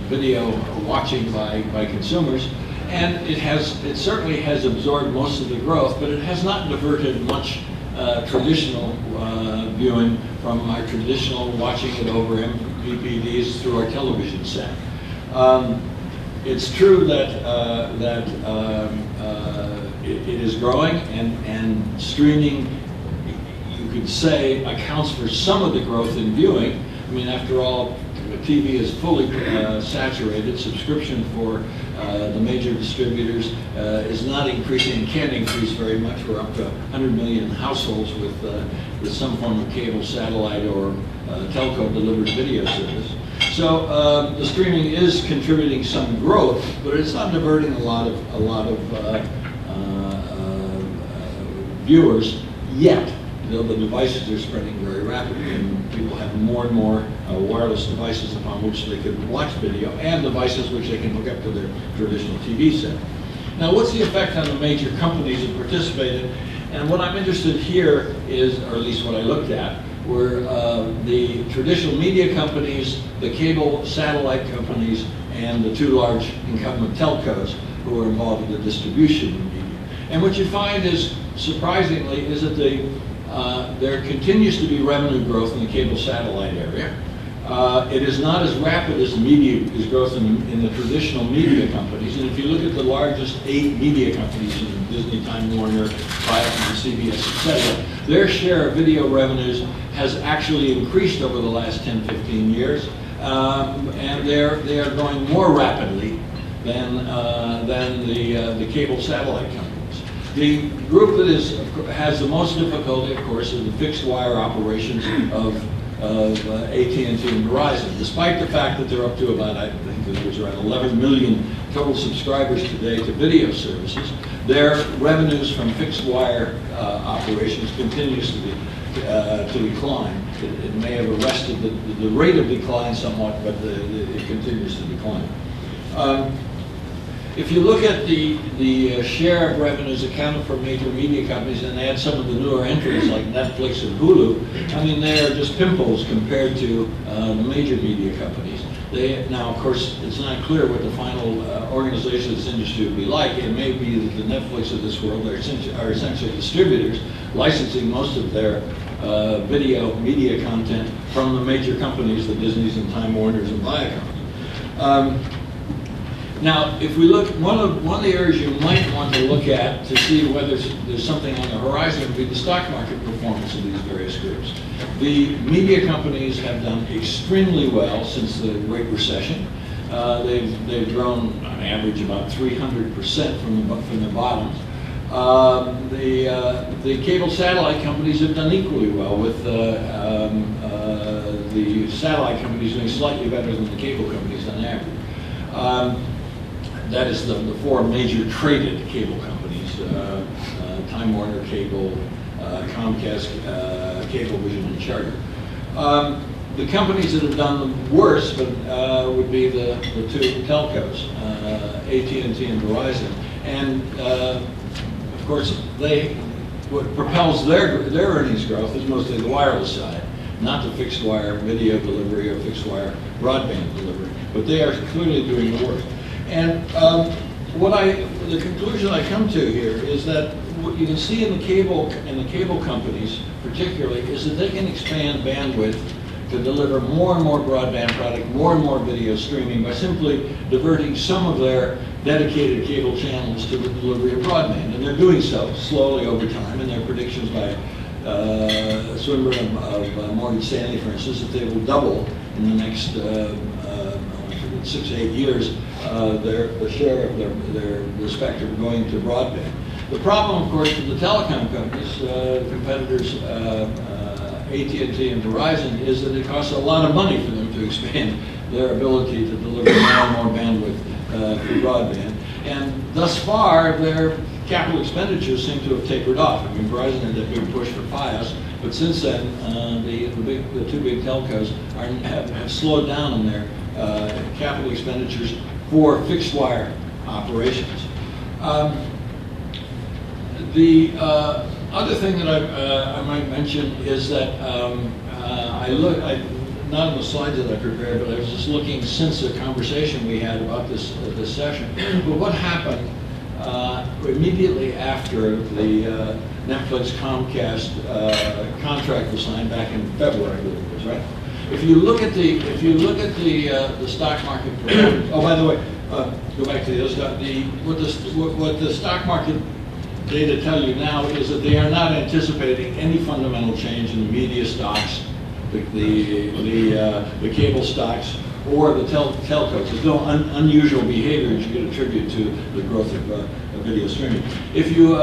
video watching by consumers, and it certainly has absorbed most of the growth, but it has not diverted much traditional viewing from our traditional watching it over MVPDs through our television set. It's true that it is growing, and streaming, you could say, accounts for some of the growth in viewing. I mean, after all, TV is fully saturated. Subscription for the major distributors is not increasing, and can't increase very much. We're up to 100 million households with some form of cable, satellite, or telco delivered video service. So the streaming is contributing some growth, but it's not diverting a lot of viewers yet. The devices are spreading very rapidly, and people have more and more wireless devices upon which they can watch video, and devices which they can hook up to their traditional TV set. Now, what's the effect on the major companies that participated? And what I'm interested here is, or at least what I looked at, were the traditional media companies, the cable satellite companies, and the two large incumbent telcos who are involved in the distribution of media. And what you find is, surprisingly, is that there continues to be revenue growth in the cable satellite area. It is not as rapid as growth in the traditional media companies. And if you look at the largest 8 media companies, Disney, Time Warner, Viacom, CBS, etc., their share of video revenues has actually increased over the last 10, 15 years. And they are growing more rapidly than the cable satellite companies. The group that has the most difficulty, of course, is the fixed wire operations of AT&T and Verizon. Despite the fact that they're up to about, I think it was around 11 million total subscribers today to video services, their revenues from fixed wire operations continues to decline. It may have arrested the rate of decline somewhat, but it continues to decline. If you look at the share of revenues accounted for major media companies and add some of the newer entrants like Netflix and Hulu, I mean, they are just pimples compared to the major media companies. Now, of course, it's not clear what the final organization of this industry will be like. It may be that the Netflix of this world are essentially distributors, licensing most of their video media content from the major companies, the Disneys and Time Warners and Viacom. Now, if we look, one of the areas you might want to look at to see whether there's something on the horizon would be the stock market performance of these various groups. The media companies have done extremely well since the Great Recession. They've grown on average about 300% from the bottom. The cable satellite companies have done equally well, with the satellite companies doing slightly better than the cable companies on average. That is the 4 major traded cable companies, Time Warner Cable, Comcast, Cablevision, and Charter. The companies that have done the worst would be the 2 telcos, AT&T and Verizon. And of course, what propels their earnings growth is mostly the wireless side, not the fixed wire video delivery or fixed wire broadband delivery. But they are clearly doing the work. And the conclusion I come to here is that what you can see in the cable companies particularly is that they can expand bandwidth to deliver more and more broadband product, more and more video streaming by simply diverting some of their dedicated cable channels to the delivery of broadband. And they're doing so slowly over time, and their predictions by Swinburne of Morgan Stanley, for instance, that they will double in the next 6 to 8 years the share of their spectrum going to broadband. The problem, of course, with the telecom companies, competitors, AT&T and Verizon, is that it costs a lot of money for them to expand their ability to deliver more and more bandwidth through broadband. And thus far, their capital expenditures seem to have tapered off. I mean, Verizon had that big push for Fios, but since then, the 2 big telcos have slowed down in their capital expenditures for fixed wire operations. The other thing that I might mention is that not in the slides that I prepared, but I was just looking since the conversation we had about this session. But what happened immediately after the Netflix Comcast contract was signed back in February, I believe it was, right? If you look at the stock market performance, oh, by the way, go back to the other stuff. What the stock market data tell you now is that they are not anticipating any fundamental change in the media stocks, the cable stocks, or the telcos. There's no unusual behavior that you can attribute to the growth of video streaming. If you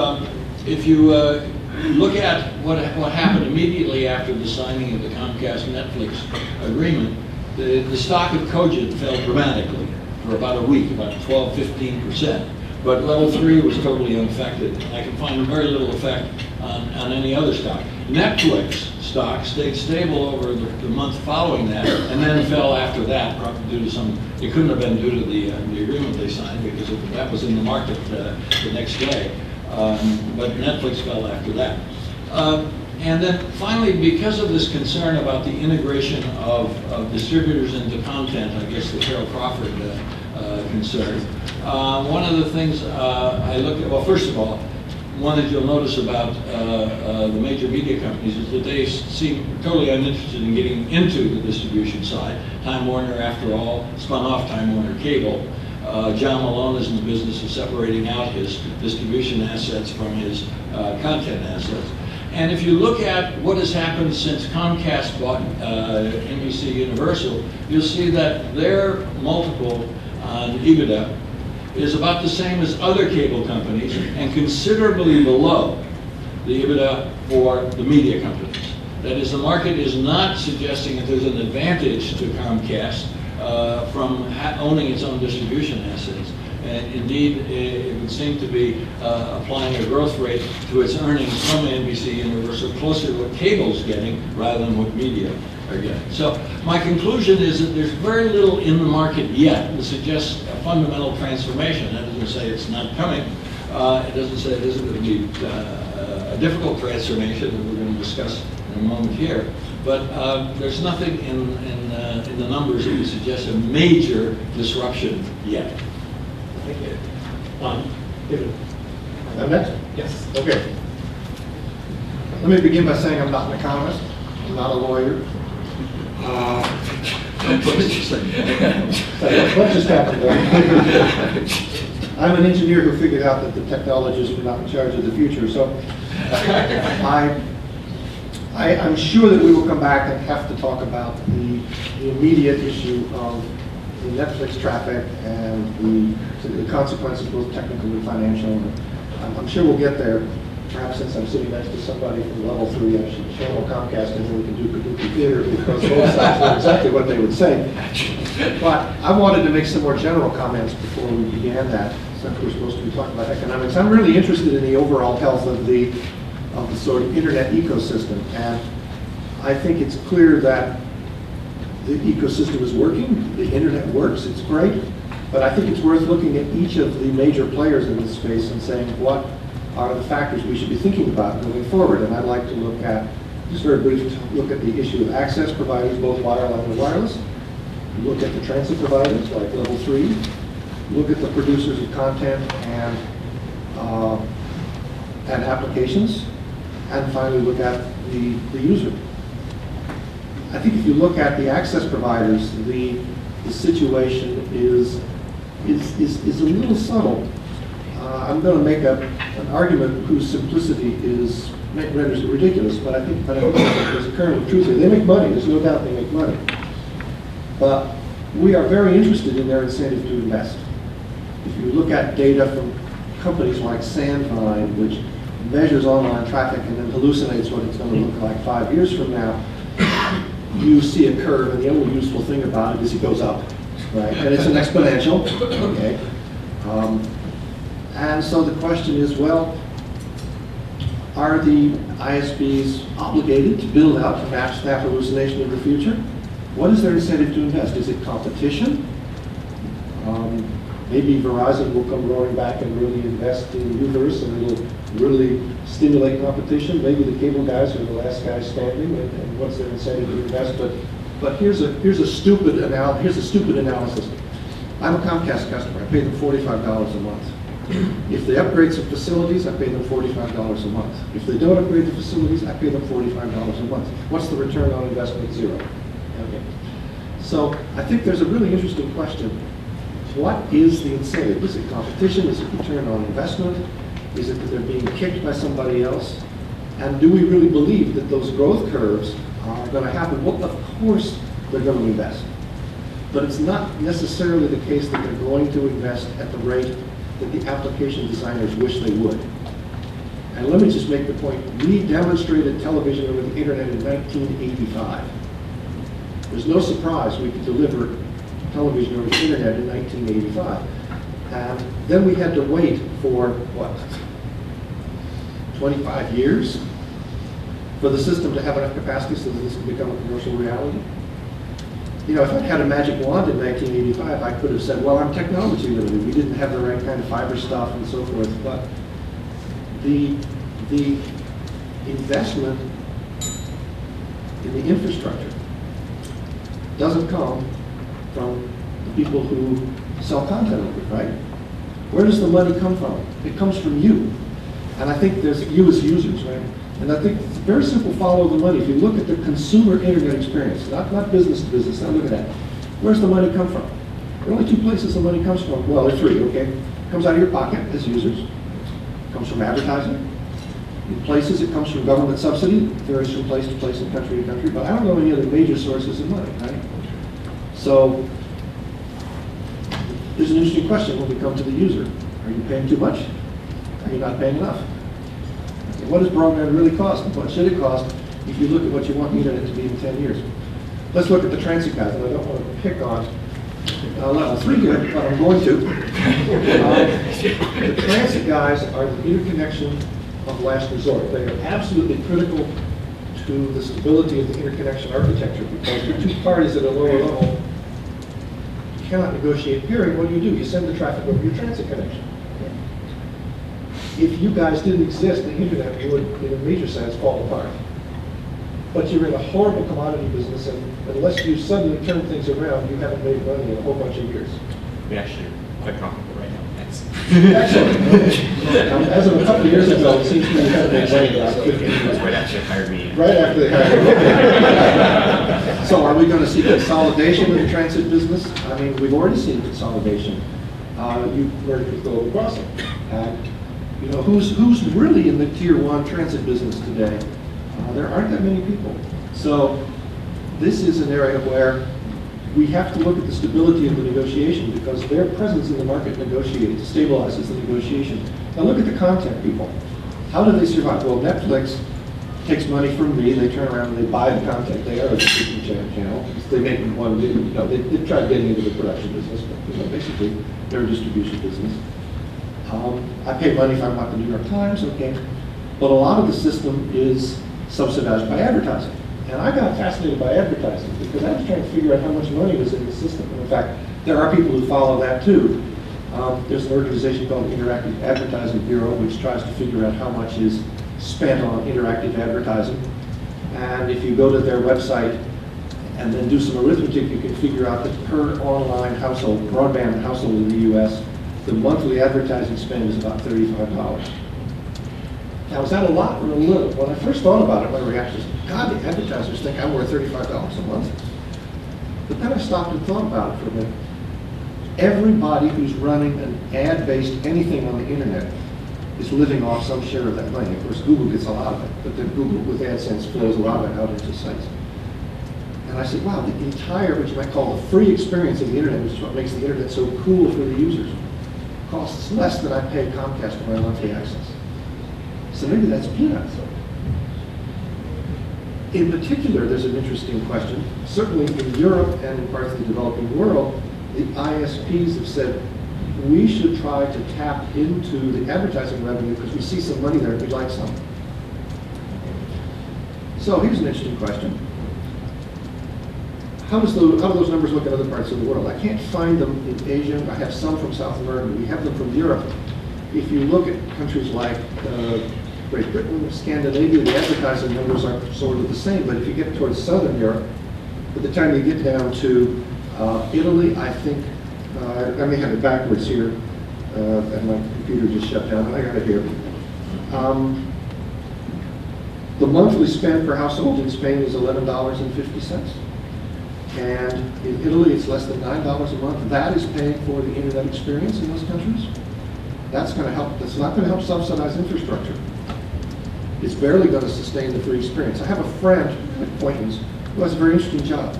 look at what happened immediately after the signing of the Comcast-Netflix agreement, the stock of Cogent fell dramatically for about a week, about 12–15%. But level 3 was totally unaffected. I can find very little effect on any other stock. Netflix stock stayed stable over the month following that, and then fell after that, probably due to some, it couldn't have been due to the agreement they signed, because that was in the market the next day. But Netflix fell after that. And then finally, because of this concern about the integration of distributors into content, I guess the Carol Crawford concern, one of the things I looked at, well, first of all, one that you'll notice about the major media companies is that they seem totally uninterested in getting into the distribution side. Time Warner, after all, spun off Time Warner Cable. John Malone is in the business of separating out his distribution assets from his content assets. And if you look at what has happened since Comcast bought NBC Universal, you'll see that their multiple on EBITDA is about the same as other cable companies and considerably below the EBITDA for the media companies. That is, the market is not suggesting that there's an advantage to Comcast from owning its own distribution assets. And indeed, it would seem to be applying a growth rate to its earnings from NBC Universal closer to what cable's getting rather than what media are getting. So my conclusion is that there's very little in the market yet that suggests a fundamental transformation. That doesn't say it's not coming. It doesn't say it isn't going to be a difficult transformation that we're going to discuss in a moment here. But there's nothing in the numbers that would suggest a major disruption yet. Thank you. David. I'm next? Yes. Okay. Let me begin by saying I'm not an economist. I'm not a lawyer. What just happened there? I'm an engineer who figured out that the technologists were not in charge of the future. So I'm sure that we will come back and have to talk about the immediate issue of the Netflix traffic and the consequences, both technical and financial. I'm sure we'll get there. Perhaps since I'm sitting next to somebody from level 3, I should channel Comcast and then we can do Kabuki theater, because both sides know exactly what they would say. But I wanted to make some more general comments before we began that, since we're supposed to be talking about economics. I'm really interested in the overall health of the sort of internet ecosystem, and I think it's clear that the ecosystem is working, the internet works, it's great, but I think it's worth looking at each of the major players in this space and saying what are the factors we should be thinking about moving forward. And I'd like to look at, just very briefly, look at the issue of access providers, both wireline and wireless, look at the transit providers like level 3, look at the producers of content and applications, and finally look at the user. I think if you look at the access providers, the situation is a little subtle. I'm going to make an argument whose simplicity renders it ridiculous, but I think there's a kernel of truth here. They make money. There's no doubt they make money. But we are very interested in their incentive to invest. If you look at data from companies like Sandvine, which measures online traffic and then hallucinates what it's going to look like 5 years from now, you see a curve, and the only useful thing about it is it goes up, right? And it's an exponential, okay? And so the question is, well, are the ISPs obligated to build out to match that hallucination in the future? What is their incentive to invest? Is it competition? Maybe Verizon will come roaring back and really invest in Uverse, and it'll really stimulate competition. Maybe the cable guys are the last guys standing, and what's their incentive to invest? But But here's a stupid analysis. I'm a Comcast customer. I pay them $45 a month. If they upgrade some facilities, I pay them $45 a month. If they don't upgrade the facilities, I pay them $45 a month. What's the return on investment? Zero. Okay. So I think there's a really interesting question. What is the incentive? Is it competition? Is it return on investment? Is it that they're being kicked by somebody else? And do we really believe that those growth curves are going to happen? Well, of course they're going to invest. But it's not necessarily the case that they're going to invest at the rate that the application designers wish they would. And let me just make the point. We demonstrated television over the internet in 1985. There's no surprise we could deliver television over the internet in 1985. And then we had to wait for, what, 25 years for the system to have enough capacity so that this could become a commercial reality. You know, if I had a magic wand in 1985, I could have said, well, I'm technology limited. We didn't have the right kind of fiber stuff and so forth. But the investment in the infrastructure doesn't come from the people who sell content over it, right? Where does the money come from? It comes from you. And I think there's you as users, right? And I think it's very simple, follow the money. If you look at the consumer internet experience, not business to business, not look at that. Where's the money come from? There are only two places the money comes from. Well, there's three, okay? It comes out of your pocket as users. It comes from advertising. In places, it comes from government subsidy. It varies from place to place and country to country. But I don't know any other major sources of money, right? So there's an interesting question when we come to the user. Are you paying too much? Are you not paying enough? Okay, what does broadband really cost? And what should it cost if you look at what you want the internet to be in 10 years? Let's look at the transit guys, and I don't want to pick on level 3 here, but I'm going to. The transit guys are the interconnection of last resort. They are absolutely critical to the stability of the interconnection architecture because the two parties at a lower level cannot negotiate peering. What do? You send the traffic over your transit connection. If you guys didn't exist, the internet would, in a major sense, fall apart. But you're in a horrible commodity business, and unless you suddenly turn things around, you haven't made money in a whole bunch of years. We actually are quite comfortable right now. Thanks. Excellent. As of a couple of years ago, it seems to me you haven't made money in about 15 years. Right after they hired me. Right after they hired me. So are we going to see consolidation in the transit business? I mean, we've already seen consolidation. You merged with Global Crossing. You know, who's really in the tier 1 transit business today? There aren't that many people. So this is an area where we have to look at the stability of the negotiation because their presence in the market stabilizes the negotiation. Now look at the content people. How do they survive? Well, Netflix takes money from me, they turn around and they buy the content. They are a distribution channel. They make one, you know, they've tried getting into the production business, but you know, basically they're a distribution business. I pay money if I'm not the New York Times, okay. But a lot of the system is subsidized by advertising. And I got fascinated by advertising because I was trying to figure out how much money was in the system. And in fact, there are people who follow that too. There's an organization called Interactive Advertising Bureau which tries to figure out how much is spent on interactive advertising. And if you go to their website and then do some arithmetic, you can figure out that per online household, broadband household in the US, the monthly advertising spend is about $35. Now, is that a lot or a little? When I first thought about it, my reaction was, God, the advertisers think I'm worth $35 a month. But then I stopped and thought about it for a minute. Everybody who's running an ad-based anything on the internet is living off some share of that money. Of course, Google gets a lot of it, but then Google with AdSense flows a lot of it out into sites. And I said, wow, the entire, what you might call the free experience of the internet, which is what makes the internet so cool for the users, costs less than I pay Comcast for my monthly access. So maybe that's peanuts. In particular, there's an interesting question. Certainly in Europe and in parts of the developing world, the ISPs have said, we should try to tap into the advertising revenue because we see some money there and we'd like some. So here's an interesting question. How do those numbers look in other parts of the world? I can't find them in Asia. I have some from South America. We have them from Europe. If you look at countries like Great Britain, Scandinavia, the advertising numbers are sort of the same. But if you get towards Southern Europe, by the time you get down to Italy, I think, I may have it backwards here, and my computer just shut down, I got it here. The monthly spend per household in Spain is $11.50. And in Italy, it's less than $9 a month. That is paying for the internet experience in those countries. That's going to help. That's not going to help subsidize infrastructure. It's barely going to sustain the free experience. I have a friend, an acquaintance, who has a very interesting job.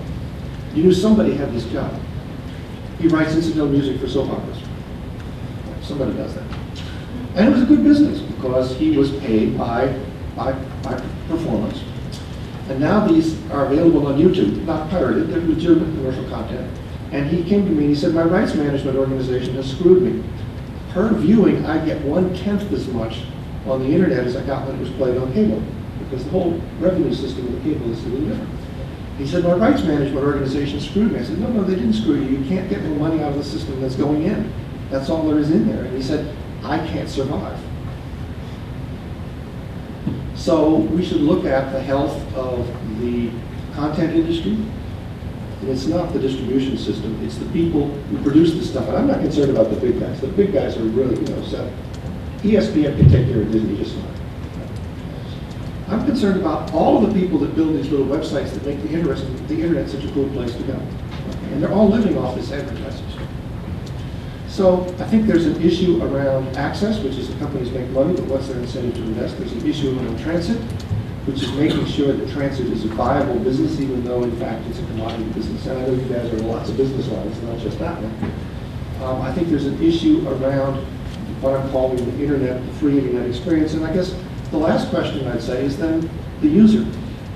You knew somebody had this job. He writes incidental music for soap operas. Somebody does that. And it was a good business because he was paid by performance. And now these are available on YouTube, not pirated, they're legitimate commercial content. And he came to me and he said, my rights management organization has screwed me. Per viewing, I get 1/10 as much on the internet as I got when it was played on cable, because the whole revenue system of the cable is a little different. He said, my rights management organization screwed me. I said, no, they didn't screw you. You can't get more money out of the system that's going in. That's all there is in there. And he said, I can't survive. So we should look at the health of the content industry. And it's not the distribution system, it's the people who produce the stuff. And I'm not concerned about the big guys. The big guys are really, so ESPN can take care of Disney just fine. I'm concerned about all of the people that build these little websites that make the internet such a cool place to go. And they're all living off this advertising. So I think there's an issue around access, which is the companies make money, but what's their incentive to invest? There's an issue around transit, which is making sure that transit is a viable business, even though in fact it's a commodity business. And I know you guys are lots of business lines, not just that one. I think there's an issue around what I'm calling the internet, the free internet experience. And I guess the last question I'd say is then the user.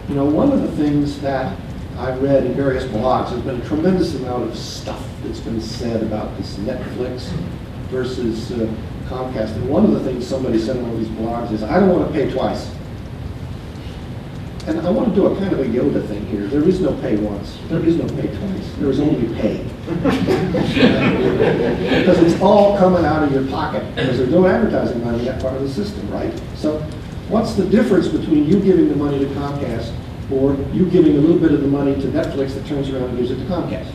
You know, one of the things that I've read in various blogs, there's been a tremendous amount of stuff that's been said about this Netflix versus Comcast. And one of the things somebody said in one of these blogs is, I don't want to pay twice. And I want to do a kind of a Yoda thing here. There is no pay once. There is no pay twice. There is only pay. Because it's all coming out of your pocket. Because there's no advertising money in that part of the system, right? So what's the difference between you giving the money to Comcast or you giving a little bit of the money to Netflix that turns around and gives it to Comcast?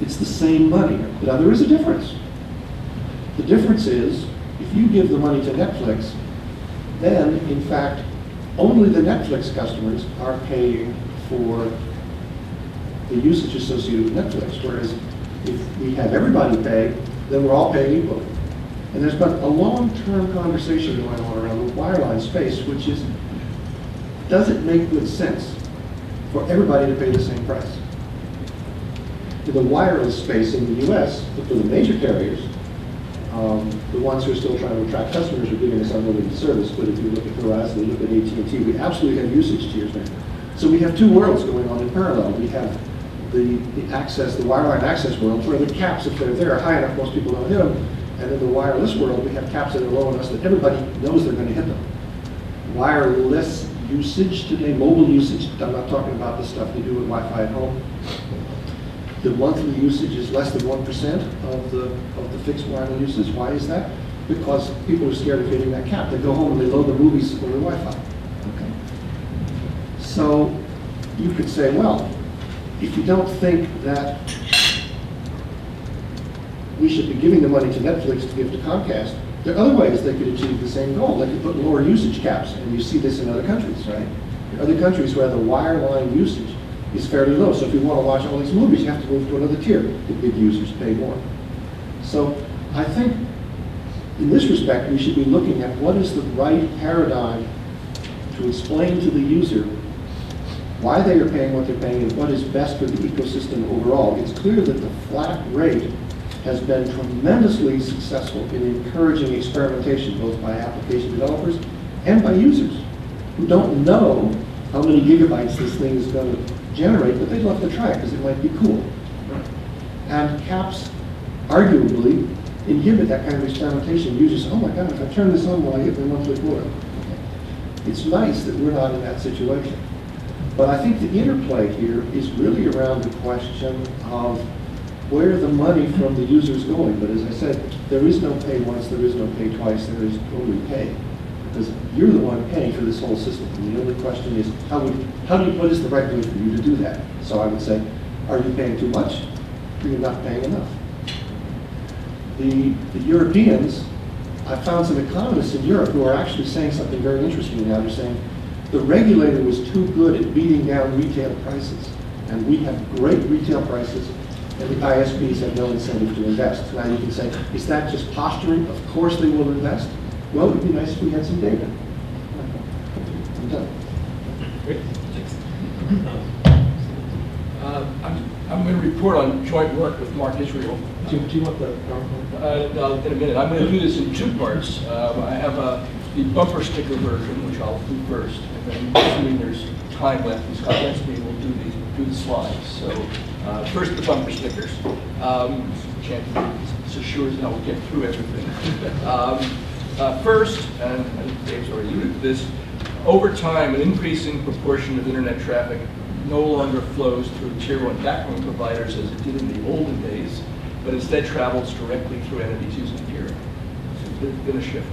It's the same money. Now, there is a difference. The difference is, if you give the money to Netflix, then, in fact, only the Netflix customers are paying for the usage associated with Netflix, whereas if we have everybody pay, then we're all paying equally. And there's been a long-term conversation going on around the wireline space, which is, does it make good sense for everybody to pay the same price? In the wireless space in the US, for the major carriers, the ones who are still trying to attract customers are giving us unlimited service, but if you look at Verizon, you look at AT&T, we absolutely have usage tiers now. So we have two worlds going on in parallel. We have the access, the wireline access world, where the caps, if they're there, are high enough, most people don't hit them. And in the wireless world, we have caps that are low enough that everybody knows they're going to hit them. Wireless usage today, mobile usage, I'm not talking about the stuff you do with Wi-Fi at home. The monthly usage is less than 1% of the fixed wireless usage. Why is that? Because people are scared of hitting that cap. They go home and they load the movies over the Wi-Fi. Okay. So you could say, well, if you don't think that we should be giving the money to Netflix to give to Comcast, there are other ways they could achieve the same goal. They could put lower usage caps, and you see this in other countries, right? There are other countries where the wireline usage is fairly low. So if you want to watch all these movies, you have to move to another tier. The big users pay more. So I think in this respect, we should be looking at what is the right paradigm to explain to the user why they are paying what they're paying and what is best for the ecosystem overall. It's clear that the flat rate has been tremendously successful in encouraging experimentation, both by application developers and by users who don't know how many gigabytes this thing is going to generate, but they'd love to try it because it might be cool. And caps arguably inhibit that kind of experimentation. Users say, oh my God, if I turn this on, will I get my monthly quota? It's nice that we're not in that situation. But I think the interplay here is really around the question of where the money from the user is going. But as I said, there is no pay once, there is no pay twice, there is only pay. because you're the one paying for this whole system. And the only question is, what is the right way for you to do that? So I would say, are you paying too much? Or you're not paying enough? The Europeans, I found some economists in Europe who are actually saying something very interesting now. They're saying the regulator was too good at beating down retail prices. And we have great retail prices, and the ISPs have no incentive to invest. Now you can say, is that just posturing? Of course they will invest. Well, it would be nice if we had some data. I'm done. Great. I'm going to report on joint work with Mark Israel. Do you want the PowerPoint? In a minute. I'm going to do this in two parts. I have the bumper sticker version, which I'll do first, and then assuming there's time left, Scott Leslie will do the slides. So first the bumper stickers. It's assured that I will get through everything. First, and Dave's already alluded to this, over time, an increasing proportion of internet traffic no longer flows through tier 1 backbone providers as it did in the olden days, but instead travels directly through entities using peering. So there's been a shift.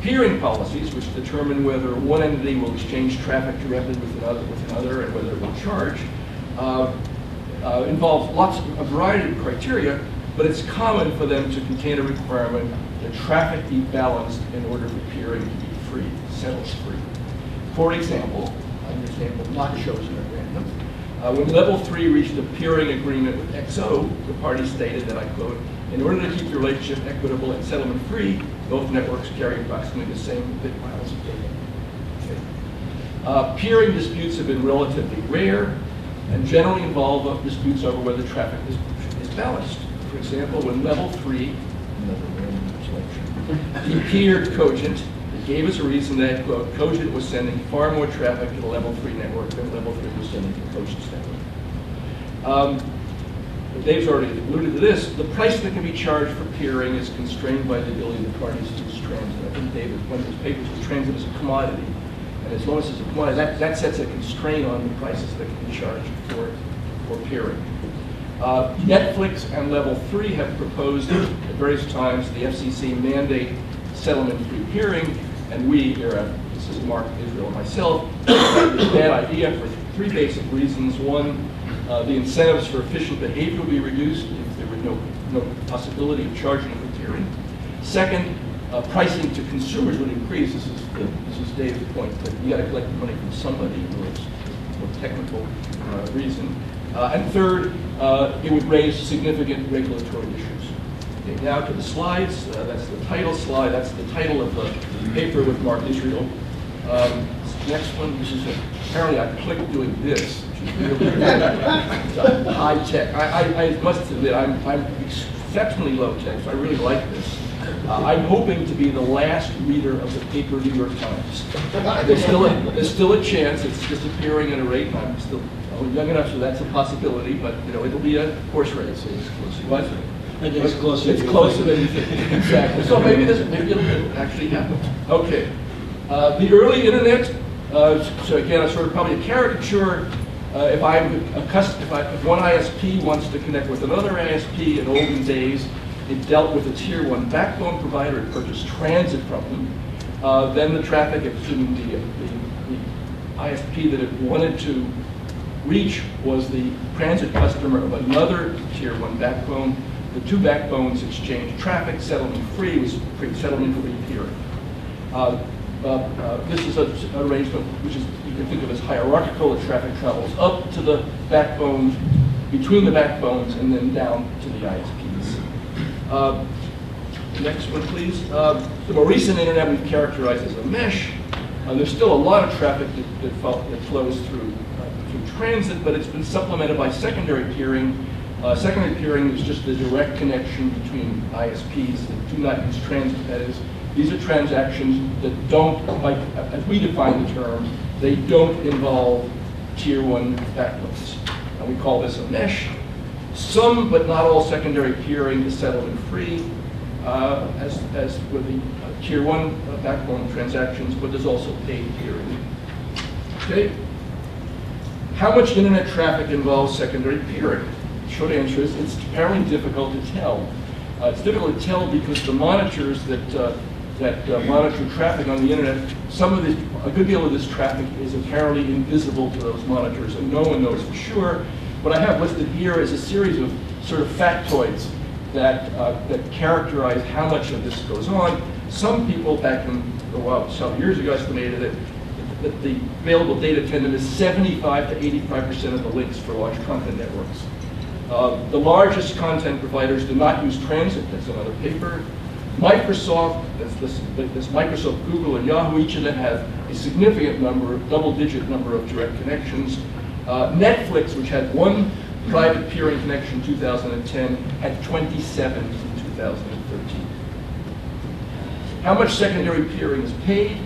Peering policies, which determine whether one entity will exchange traffic directly with another and whether it will charge, involve a variety of criteria, but it's common for them to contain a requirement that traffic be balanced in order for peering to be free, settles free. For example, an example not chosen at random, when Level 3 reached a peering agreement with XO, the party stated that, I quote, in order to keep the relationship equitable and settlement free, both networks carry approximately the same bit miles of data. Okay. Peering disputes have been relatively rare and generally involve disputes over whether traffic is balanced. For example, when Level 3, another random selection, de-peered Cogent, it gave us a reason that, quote, Cogent was sending far more traffic to the Level 3 network than Level 3 was sending to Cogent's network. Dave's already alluded to this. The price that can be charged for peering is constrained by the ability of the parties to use transit. I think David, one of his papers was transit as a commodity. And as long as it's a commodity, that sets a constraint on the prices that can be charged for peering. Netflix and Level 3 have proposed at various times the FCC mandate settlement-free peering, and we here, this is Mark Israel and myself, it's a bad idea for three basic reasons. One, the incentives for efficient behavior will be reduced if there were no possibility of charging for peering. Second, pricing to consumers would increase. This is Dave's point, that you got to collect money from somebody for technical reason. And third, it would raise significant regulatory issues. Okay, now to the slides. That's the title slide. That's the title of the paper with Mark Israel. Next one. This is apparently I clicked doing this, which is really high tech. I must admit I'm exceptionally low tech, so I really like this. I'm hoping to be the last reader of the paper New York Times. There's still a chance. It's disappearing at a rate, and I'm still young enough, so that's a possibility. But it'll be a horse race. What? It's closer. It's closer than you think. Exactly. So maybe it'll actually happen. Okay. The early internet. So again, it's sort of probably a caricature. If one ISP wants to connect with another ISP in olden days, it dealt with a tier 1 backbone provider. It purchased transit from them. Then the traffic, assuming the ISP that it wanted to reach was the transit customer of another tier 1 backbone. The two backbones exchanged traffic. Settlement free was settlement free peering. This is an arrangement which is you can think of as hierarchical. The traffic travels up to the backbones, between the backbones, and then down to the ISPs. Next one, please. The more recent internet we've characterized as a mesh. There's still a lot of traffic that flows through transit, but it's been supplemented by secondary peering. Secondary peering is just the direct connection between ISPs that do not use transit. That is, these are transactions that don't, like as we define the term, they don't involve tier 1 backbones. And we call this a mesh. Some, but not all, secondary peering is settlement free, as with the tier 1 backbone transactions, but there's also paid peering. Okay. How much internet traffic involves secondary peering? Short answer is it's apparently difficult to tell. It's difficult to tell because the monitors that that monitor traffic on the internet. A good deal of this traffic is apparently invisible to those monitors, and no one knows for sure. What I have listed here is a series of sort of factoids that characterize how much of this goes on. Some people back in, some years ago estimated that the available data tended is 75 to 85% of the links for large content networks. The largest content providers do not use transit, that's another paper. Microsoft, that's Microsoft, Google, and Yahoo, each of them have a significant number, double-digit number of direct connections. Netflix, which had one private peering connection in 2010, had 27 in 2013. How much secondary peering is paid?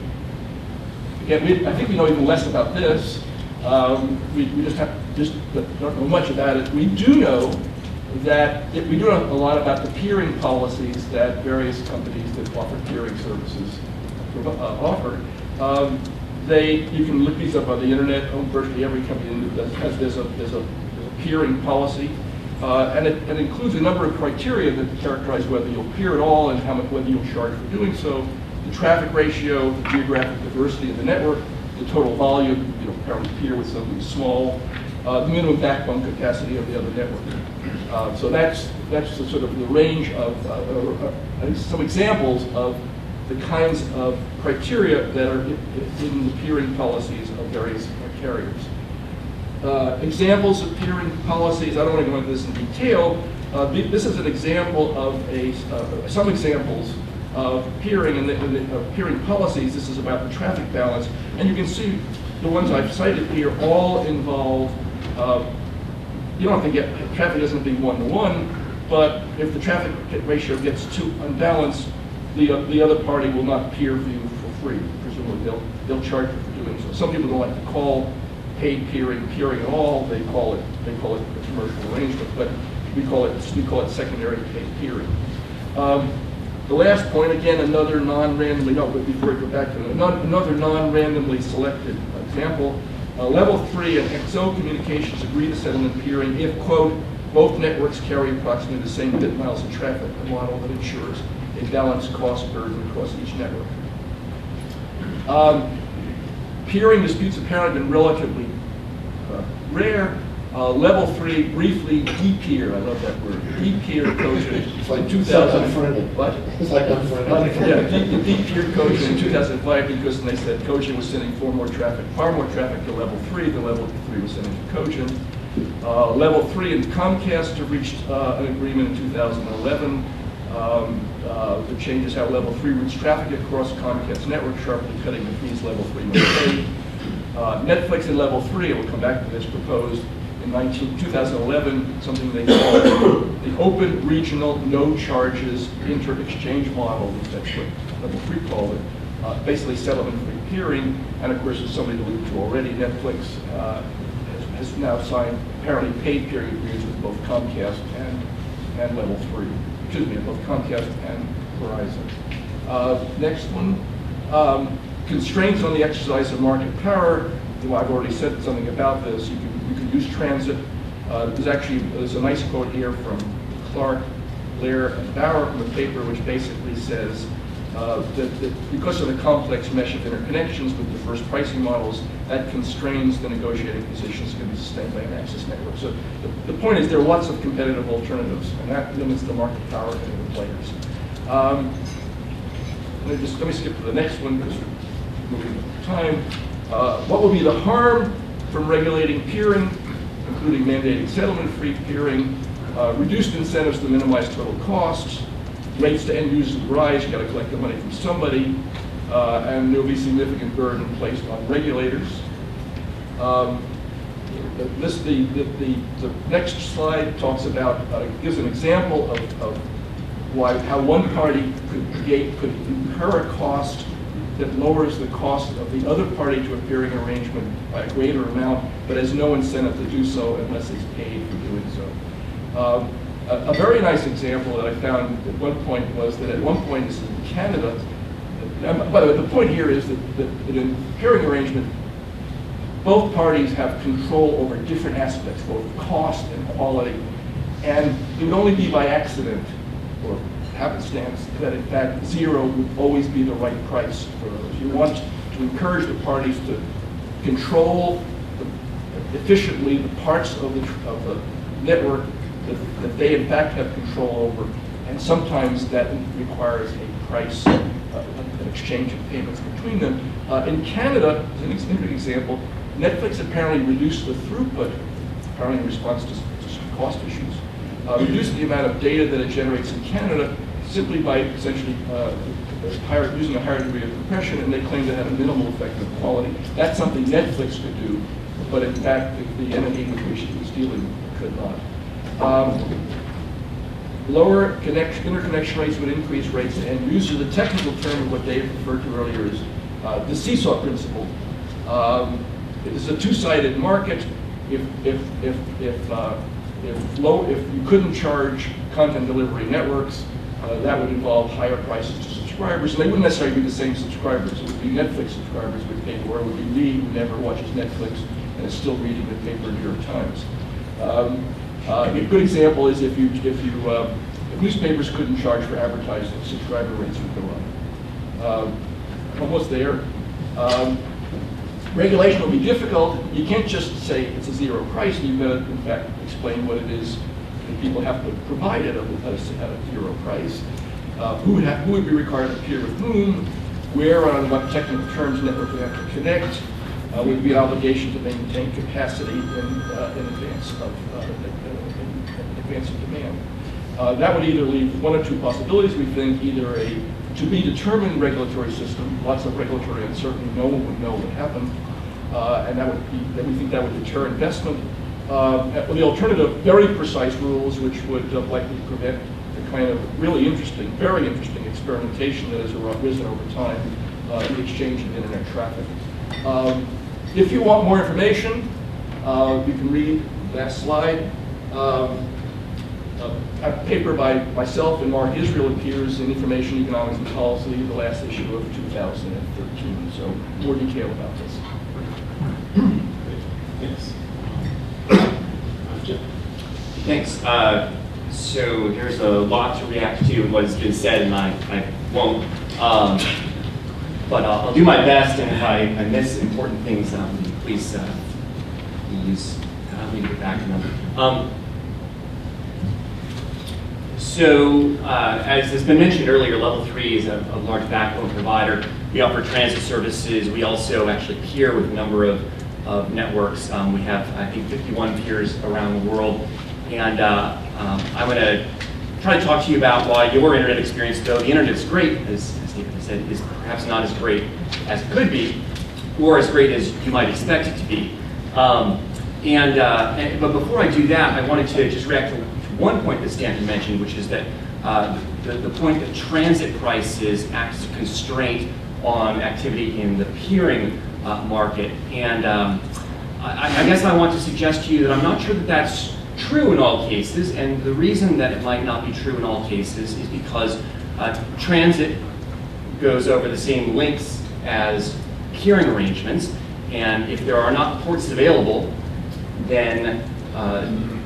Again, I think we know even less about this. We just don't know much about it. We do know that we do know a lot about the peering policies that various companies that offer peering services offer. You can look these up on the internet. Virtually every company there's a peering policy, and it includes a number of criteria that characterize whether you'll peer at all and whether you'll charge for doing so. The traffic ratio, the geographic diversity of the network, the total volume, apparently peer with something small, the minimum backbone capacity of the other network. So that's the sort of the range of some examples of the kinds of criteria that are in the peering policies of various carriers. Examples of peering policies, I don't want to go into this in detail. This is an example of some examples of peering and the peering policies. This is about the traffic balance. And you can see the ones I've cited here all involve, you don't have to get, traffic doesn't be one-to-one, but if the traffic ratio gets too unbalanced, the other party will not peer for you for free. Presumably they'll charge you for doing so. Some people don't like to call paid peering at all. They call it a commercial arrangement, but we call it secondary paid peering. The last point, again, another non-randomly, but before I go back to another non-randomly selected example. Level 3 and XO communications agree to settlement peering if, quote, both networks carry approximately the same bit miles of traffic, a model that ensures a balanced cost burden across each network. Peering disputes apparently have been relatively rare. Level 3, briefly, de-peer, I love that word, de-peer coding in 2000. What? It's like unfriendly. Yeah, the de-peer coding in 2005 because they said Cogent was sending far more traffic to level 3 than level 3 was sending to Cogent. Level 3 and Comcast have reached an agreement in 2011 that changes how level 3 routes traffic across Comcast network, sharply cutting the fees level 3 must pay. Netflix and level 3, and we'll come back to this, proposed in 2011 something they called the open regional no charges inter-exchange model. That's what level 3 called it. Basically settlement-free peering, and of course, as somebody alluded to already, Netflix has now signed apparently paid peering agreements with both Comcast and level 3. Excuse me, both Comcast and Verizon. Next one. Constraints on the exercise of market power. I've already said something about this. You can use transit. There's a nice quote here from Clark, Blair, and Bauer from a paper which basically says that because of the complex mesh of interconnections with diverse pricing models, that constrains the negotiating positions that can be sustained by an access network. So the point is there are lots of competitive alternatives, and that limits the market power of the players. Let me skip to the next one because we're moving time. What will be the harm from regulating peering, including mandating settlement-free peering, reduced incentives to minimize total costs, rates to end users rise, you got to collect the money from somebody, and there will be significant burden placed on regulators. The next slide talks about, gives an example of how one party could incur a cost that lowers the cost of the other party to a peering arrangement by a greater amount, but has no incentive to do so unless it's paid for doing so. A very nice example that I found at one point was that at one point, this is in Canada, by the way, the point here is that in a peering arrangement, both parties have control over different aspects, both cost and quality, and it would only be by accident, or happenstance that in fact 0 would always be the right price for those. You want to encourage the parties to control efficiently the parts of the network that they in fact have control over, and sometimes that requires a price, an exchange of payments between them. In Canada, as an example, Netflix apparently reduced the throughput, apparently in response to some cost issues, reduced the amount of data that it generates in Canada simply by essentially using a higher degree of compression, and they claim to have a minimal effect on quality. That's something Netflix could do, but in fact the entity with which it was dealing could not. Lower interconnection rates would increase rates to end user. The technical term of what Dave referred to earlier is the seesaw principle. It is a two-sided market. If you couldn't charge content delivery networks, that would involve higher prices to subscribers, and they wouldn't necessarily be the same subscribers. It would be Netflix subscribers would pay for, or it would be Lee, who never watches Netflix and is still reading the paper New York Times. A good example is if newspapers couldn't charge for advertising, subscriber rates would go up. Almost there. Regulation will be difficult. You can't just say it's a 0 price. You've got to, in fact, explain what it is that people have to provide at a 0 price. Who would be required to peer with whom? Where, on what technical terms, network would have to connect? Would be an obligation to maintain capacity in advance of demand. That would either leave one or two possibilities. We think either a to-be-determined regulatory system, lots of regulatory uncertainty, no one would know what happened, and we think that would deter investment. The alternative, very precise rules, which would likely prevent the kind of really interesting, very interesting experimentation that has arisen over time in the exchange of internet traffic. If you want more information, you can read that slide. A paper by myself and Mark Israel appears in Information Economics and Policy, the last issue of 2013. So more detail about this. Yes. Thanks. So there's a lot to react to what has been said, and I won't. But I'll do my best, and if I miss important things, please leave it back to them. So, as has been mentioned earlier, Level 3 is a large backbone provider. We offer transit services. We also actually peer with a number of networks. We have, I think, 51 peers around the world. And I'm going to try to talk to you about why your internet experience, though the internet is great, as Stephen said, is perhaps not as great as it could be, or as great as you might expect it to be. But before I do that, I wanted to just react to one point that Stanton mentioned, which is that the point that transit prices act as a constraint on activity in the peering market. And I guess I want to suggest to you that I'm not sure that that's true in all cases, and the reason that it might not be true in all cases is because transit goes over the same links as peering arrangements, and if there are not ports available, then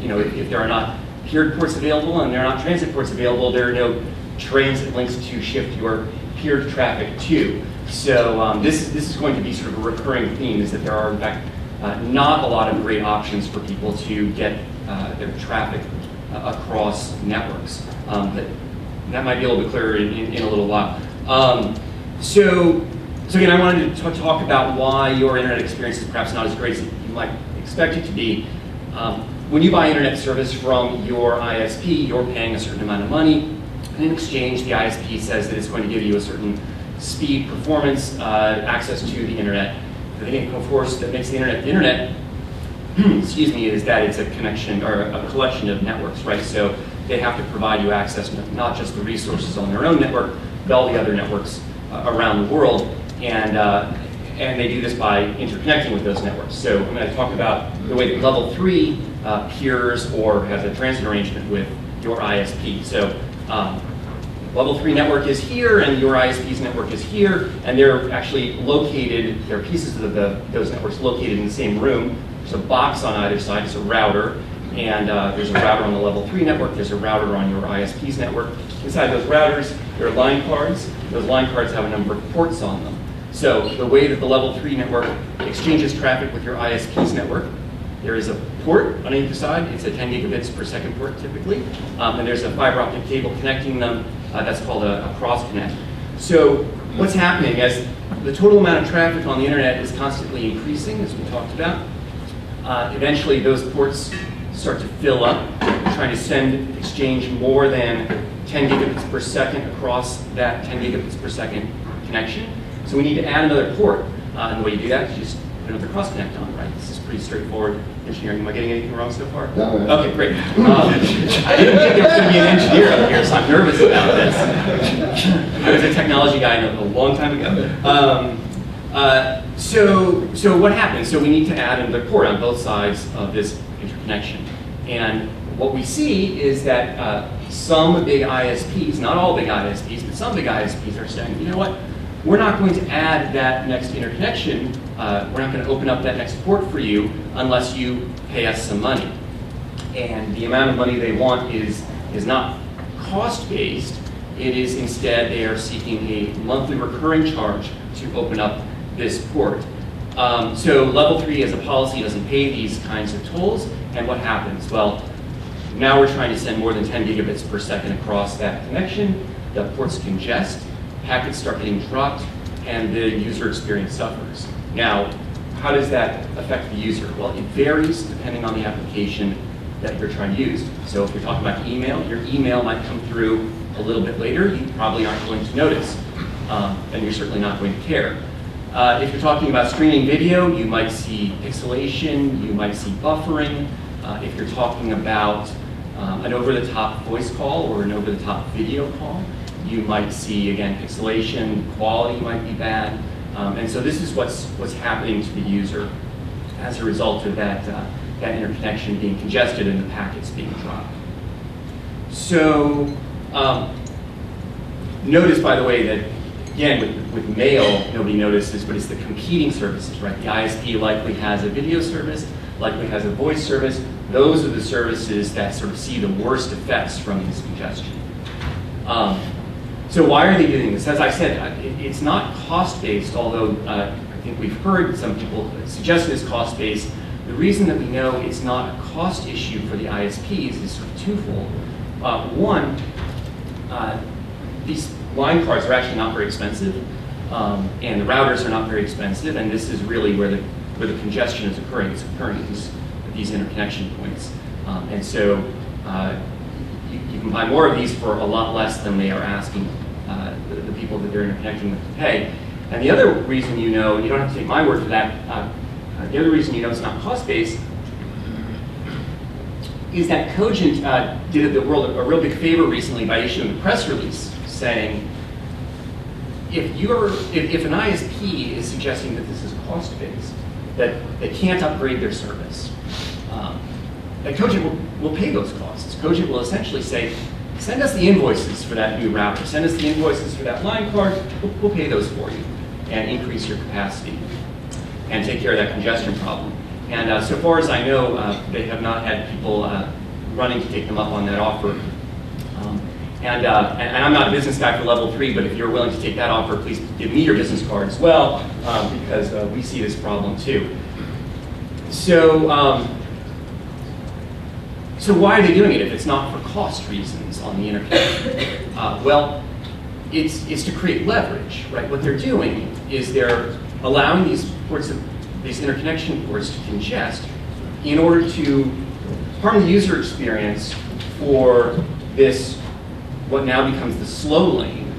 if there are not peered ports available and there are not transit ports available, there are no transit links to shift your peered traffic to. So this is going to be sort of a recurring theme, is that there are in fact not a lot of great options for people to get their traffic across networks. That might be a little bit clearer in a little while. So again, I wanted to talk about why your internet experience is perhaps not as great as you might expect it to be. When you buy internet service from your ISP, you're paying a certain amount of money, and in exchange, the ISP says that it's going to give you a certain speed, performance, access to the internet. The thing, of course, that makes the internet, excuse me, is that it's a connection or a collection of networks, right? So they have to provide you access to not just the resources on their own network, but all the other networks around the world, and they do this by interconnecting with those networks. So I'm going to talk about the way that Level 3 peers or has a transit arrangement with your ISP. So Level 3 network is here, and your ISP's network is here, and they're actually located, there are pieces of those networks located in the same room. There's a box on either side, it's a router, And there's a router on the level 3 network, there's a router on your ISP's network. Inside those routers, there are line cards. Those line cards have a number of ports on them. So the way that the level 3 network exchanges traffic with your ISP's network, there is a port on either side. It's a 10 gigabits per second port typically. And there's a fiber optic cable connecting them. That's called a cross connect. So what's happening as the total amount of traffic on the internet is constantly increasing, as we talked about, eventually those ports start to fill up, trying to exchange more than 10 gigabits per second across that 10 gigabits per second connection. So we need to add another port. And the way you do that is you just put another cross connect on, right? This is pretty straightforward engineering. Am I getting anything wrong so far? No. Okay, great. I didn't think there was going to be an engineer up here, so I'm nervous about this. I was a technology guy a long time ago. So what happens? So we need to add another port on both sides of this interconnection. And what we see is that some big ISPs, not all big ISPs, but some big ISPs are saying, you know what? We're not going to add that next interconnection. We're not going to open up that next port for you unless you pay us some money. And the amount of money they want is not cost-based. It is instead they are seeking a monthly recurring charge to open up this port. So level 3 as a policy doesn't pay these kinds of tolls. And what happens? Well, now we're trying to send more than 10 gigabits per second across that connection. The ports congest, packets start getting dropped, and the user experience suffers. Now, how does that affect the user? Well, it varies depending on the application that you're trying to use. So if you're talking about email, your email might come through a little bit later. You probably aren't going to notice, and you're certainly not going to care. If you're talking about streaming video, you might see pixelation, you might see buffering. If you're talking about an over-the-top voice call or an over-the-top video call, you might see, again, pixelation, quality might be bad. And so this is what's happening to the user as a result of that interconnection being congested and the packets being dropped. So notice, by the way, that again, with mail, nobody notices, but it's the competing services, right? The ISP likely has a video service, likely has a voice service. Those are the services that sort of see the worst effects from this congestion. So why are they doing this? As I said, it's not cost-based, although I think we've heard some people suggest it's cost-based. The reason that we know it's not a cost issue for the ISPs is sort of twofold. One, these line cards are actually not very expensive, and the routers are not very expensive, and this is really where the congestion is occurring. It's occurring at these interconnection points. And so you can buy more of these for a lot less than they are asking the people that they're interconnecting with to pay. And the other reason you know, you don't have to take my word for that, the other reason you know it's not cost-based is that Cogent did the world a real big favor recently by issuing a press release saying, if an ISP is suggesting that this is cost-based, that they can't upgrade their service, that Cogent will pay those costs. Cogent will essentially say, send us the invoices for that new router, send us the invoices for that line card, we'll pay those for you, and increase your capacity, and take care of that congestion problem. And so far as I know, they have not had people running to take them up on that offer. And I'm not a business guy for level 3, but if you're willing to take that offer, please give me your business card as well, because we see this problem too. So why are they doing it if it's not for cost reasons on the interconnection? Well, it's to create leverage, right? What they're doing is they're allowing these interconnection ports to congest in order to harm the user experience for this, what now becomes the slow lane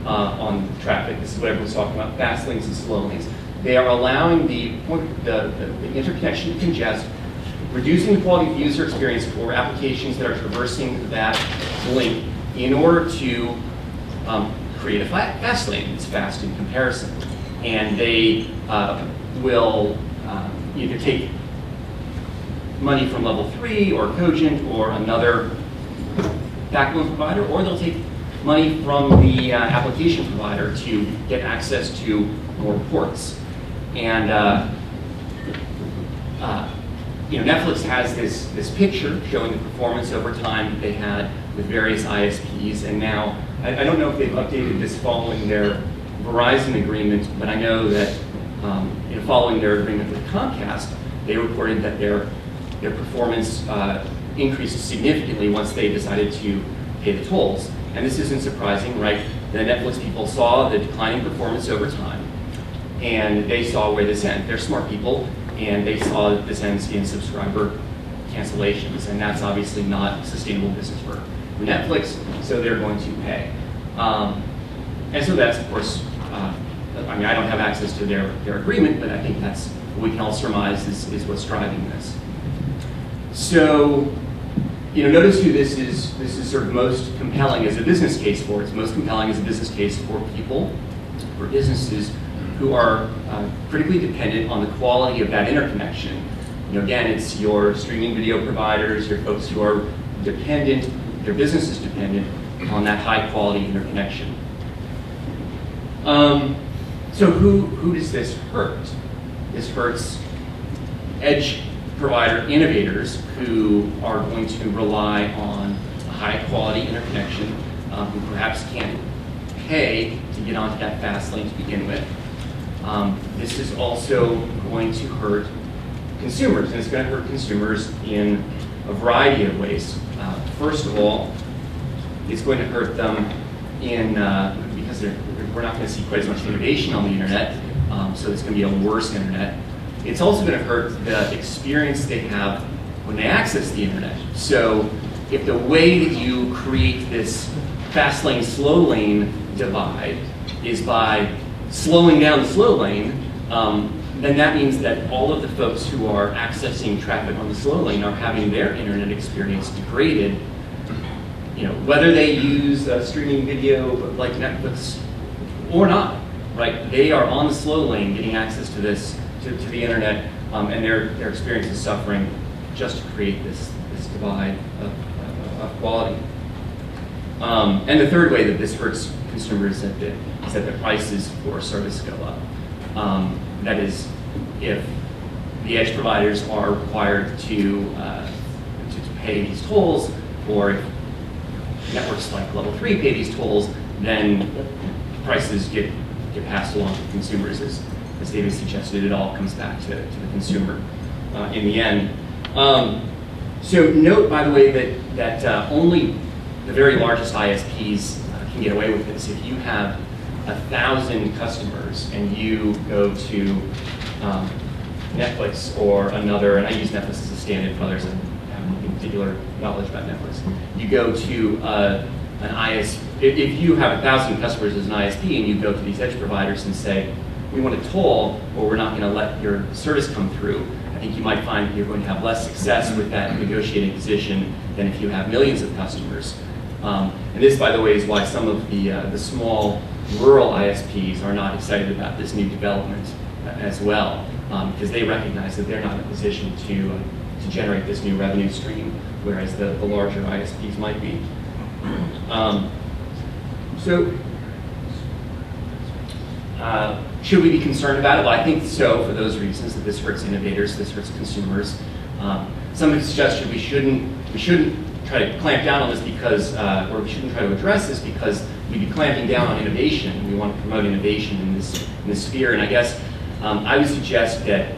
on traffic. This is what everyone's talking about, fast lanes and slow lanes. They are allowing the interconnection to congest, reducing the quality of the user experience for applications that are traversing that link in order to create a fast lane that's fast in comparison. And they will either take money from level 3 or Cogent or another backbone provider, or they'll take money from the application provider to get access to more ports. And Netflix has this picture showing the performance over time that they had with various ISPs, and now, I don't know if they've updated this following their Verizon agreement, but I know that following their agreement with Comcast, they reported that their performance increased significantly once they decided to pay the tolls. And this isn't surprising, right? The Netflix people saw the declining performance over time, and they saw where this ends. They're smart people, and they saw that this ends in subscriber cancellations, and that's obviously not sustainable business for Netflix, so they're going to pay. And so that's, of course, I don't have access to their agreement, but I think that's what we can all surmise is what's driving this. So, notice who this is sort of most compelling as a business case for. It's most compelling as a business case for people, for businesses who are critically dependent on the quality of that interconnection. Again, it's your streaming video providers, your folks who are dependent, their business is dependent on that high quality interconnection. So who does this hurt? This hurts edge provider innovators who are going to rely on a high quality interconnection, who perhaps can't pay to get onto that fast lane to begin with. This is also going to hurt consumers, and it's going to hurt consumers in a variety of ways. First of all, it's going to hurt them because we're not going to see quite as much innovation on the internet, so it's going to be a worse internet. It's also going to hurt the experience they have when they access the internet. So if the way that you create this fast lane, slow lane divide is by slowing down the slow lane, then that means that all of the folks who are accessing traffic on the slow lane are having their internet experience degraded, whether they use streaming video like Netflix or not, right? They are on the slow lane getting access to this, to the internet, and their experience is suffering just to create this divide of quality. And the third way that this hurts consumers is that the prices for service go up. That is, if the edge providers are required to pay these tolls, or if networks like Level 3 pay these tolls, then prices get passed along to consumers. As David suggested, it all comes back to the consumer in the end. So note, by the way, that only the very largest ISPs can get away with this. If you have 1,000 customers and you go to Netflix or another, and I use Netflix as a stand-in for others, and have no particular knowledge about Netflix. You go to an ISP, if you have 1,000 customers as an ISP and you go to these edge providers and say, we want to toll, or we're not going to let your service come through, I think you might find that you're going to have less success with that negotiating position than if you have millions of customers. And this, by the way, is why some of the small rural ISPs are not excited about this new development as well, because they recognize that they're not in a position to generate this new revenue stream, whereas the larger ISPs might be. Should we be concerned about it? Well, I think so, for those reasons, that this hurts innovators, this hurts consumers. Some have suggested we shouldn't try to clamp down on this because, or we shouldn't try to address this because we'd be clamping down on innovation. We want to promote innovation in this sphere, and I guess I would suggest that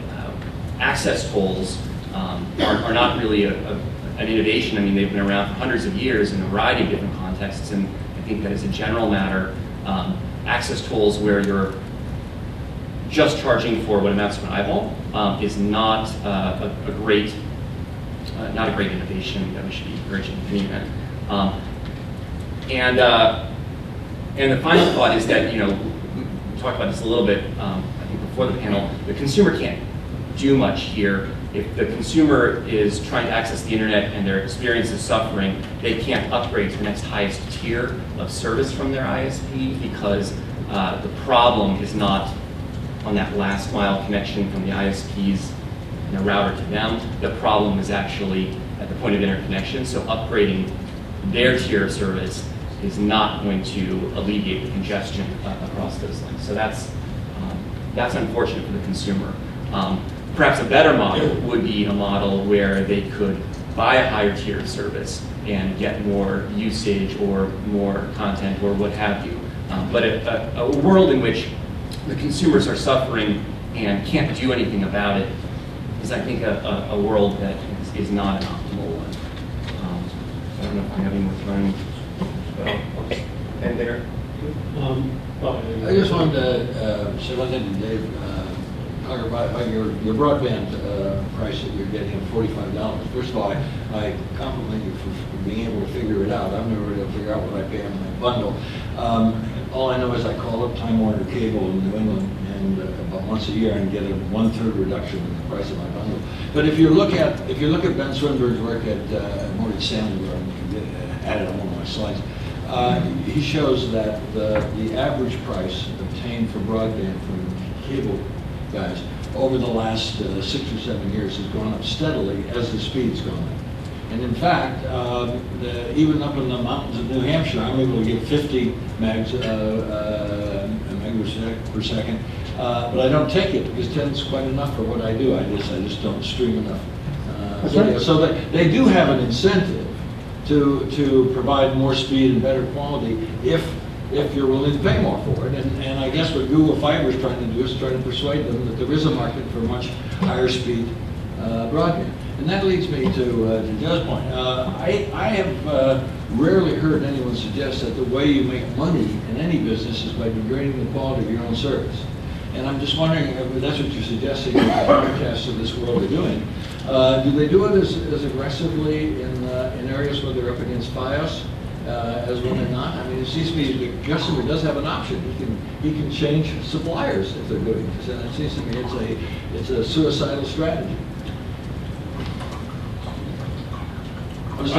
access tolls are not really an innovation. I mean, they've been around for hundreds of years in a variety of different contexts, and I think that as a general matter, access tolls where you're just charging for what amounts to an eyeball is not a great innovation that we should be encouraging in any event. And the final thought is that, we talked about this a little bit, I think before the panel, the consumer can't do much here. If the consumer is trying to access the internet and their experience is suffering, they can't upgrade to the next highest tier of service from their ISP because the problem is not on that last mile connection from the ISP's router to them. The problem is actually at the point of interconnection, so upgrading their tier of service is not going to alleviate the congestion across those links. So that's unfortunate for the consumer. perhaps a better model would be a model where they could buy a higher tier of service and get more usage or more content or what have you. But a world in which the consumers are suffering and can't do anything about it is, I think, a world that is not an optimal one. I don't know if we have any more time. I'll just end there. I just wanted to say one thing to Dave. Talk about your broadband price that you're getting at $45. First of all, I compliment you for being able to figure it out. I've never been able to figure out what I pay on my bundle. All I know is I call up Time Warner Cable in New England and about once a year and get a 1/3 reduction in the price of my bundle. But if you look at Ben Swinburne's work at Morgan Stanley, where I added on one of my slides, he shows that the average price obtained for broadband from cable guys over the last 6 or 7 years has gone up steadily as the speed's gone up. And in fact, even up in the mountains of New Hampshire, I'm able to get 50 megs per second, but I don't take it because 10 is quite enough for what I do. I just don't stream enough. So they do have an incentive to provide more speed and better quality if you're willing to pay more for it. And I guess what Google Fiber is trying to do is try to persuade them that there is a market for much higher speed broadband. And that leads me to Joe's point. I have rarely heard anyone suggest that the way you make money in any business is by degrading the quality of your own service. And I'm just wondering if that's what you're suggesting that the Comcast of this world are doing. Do they do it as aggressively in areas where they're up against FiOS as when they're not? I mean, it seems to me the customer does have an option. He can change suppliers if they're doing this, and it seems to me it's a suicidal strategy. So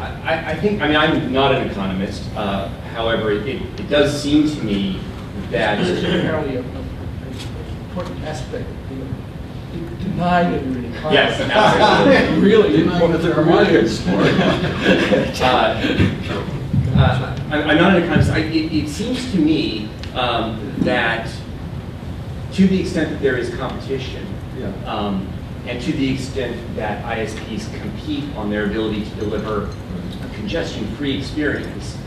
I think, I mean, I'm not an economist. However, it does seem to me that It's apparently an important aspect, denying that you're an economist. Yes, absolutely. Really Denying that there are markets. I'm not an economist. It seems to me that to the extent that there is competition, and to the extent that ISPs compete on their ability to deliver a congestion-free experience,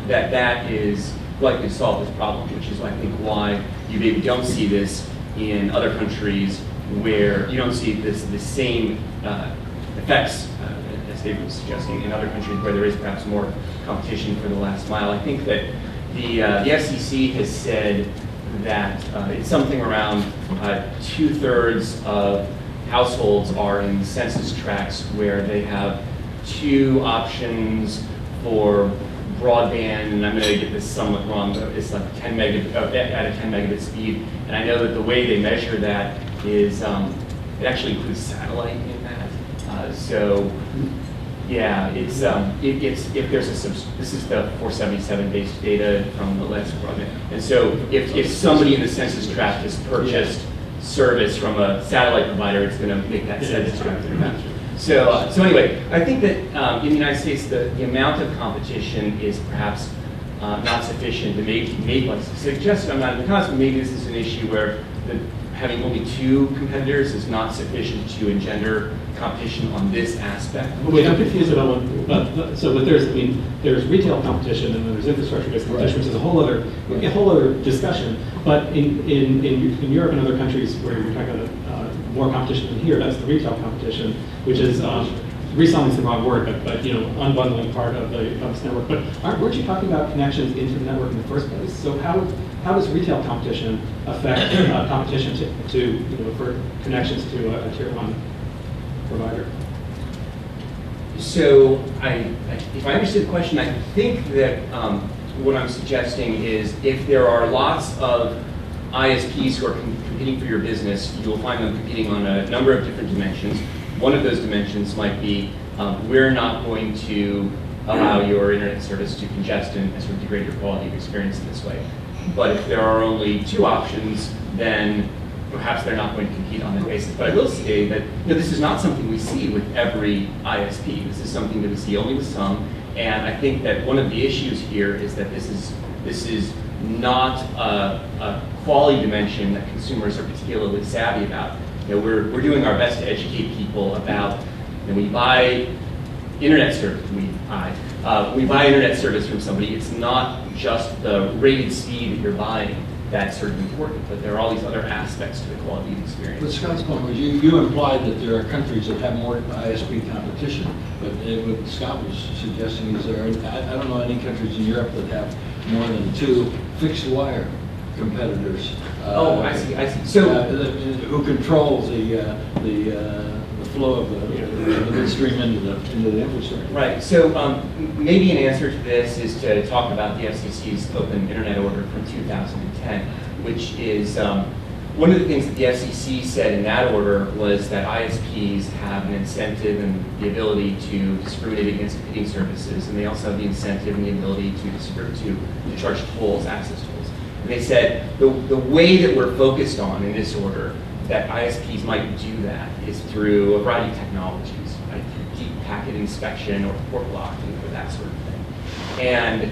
that is likely to solve this problem, which is, I think, why you maybe don't see this in other countries where you don't see the same effects, as David was suggesting, in other countries where there is perhaps more competition for the last mile. I think that the FCC has said that it's something around 2/3 of households are in census tracts where they have 2 options for broadband, and I'm going to get this somewhat wrong, but it's like 10 megabit at a 10 megabit speed. And I know that the way they measure that is it actually includes satellite in that. So yeah, it's if there's this is the 477 based data from the last broadband, and so if somebody in the census tract has purchased service from a satellite provider, it's going to make that census tract faster. So anyway, I think that in the United States, the amount of competition is perhaps not sufficient to make like suggested. I'm not an economist, but maybe this is an issue where having only 2 competitors is not sufficient to engender competition on this aspect. Wait, I'm confused about one. But there's retail competition and then there's infrastructure-based competition, which is a whole other discussion. But in Europe and other countries where you're talking about more competition than here, that's the retail competition, which is reselling is the wrong word, but unbundling part of the network. But weren't you talking about connections into the network in the first place? So how does retail competition affect competition for connections to a tier 1 provider? So if I understood the question, I think that what I'm suggesting is if there are lots of ISPs who are competing for your business, you'll find them competing on a number of different dimensions. One of those dimensions might be we're not going to allow your internet service to congest and sort of degrade your quality of experience in this way. But if there are only 2 options, then perhaps they're not going to compete on that basis. But I will say that this is not something we see with every ISP. This is something that we see only with some. And I think that one of the issues here is that this is not a quality dimension that consumers are particularly savvy about. You know, we're doing our best to educate people about, you know, when you buy internet service, when we buy internet service from somebody, it's not just the rated speed that you're buying that's sort of important, but there are all these other aspects to the quality of the experience. But Scott's point was, you implied that there are countries that have more ISP competition, but what Scott was suggesting is I don't know any countries in Europe that have more than 2 fixed wire competitors. Oh, I see. So who control the flow of the midstream into the infrastructure. Right. So maybe an answer to this is to talk about the FCC's Open Internet Order from 2010, which is one of the things that the FCC said in that order was that ISPs have an incentive and the ability to discriminate against competing services, and they also have the incentive and the ability to charge tolls, access tolls. And they said the way that we're focused on in this order that ISPs might do that is through a variety of technologies, right? Through deep packet inspection or port blocking or that sort of thing. And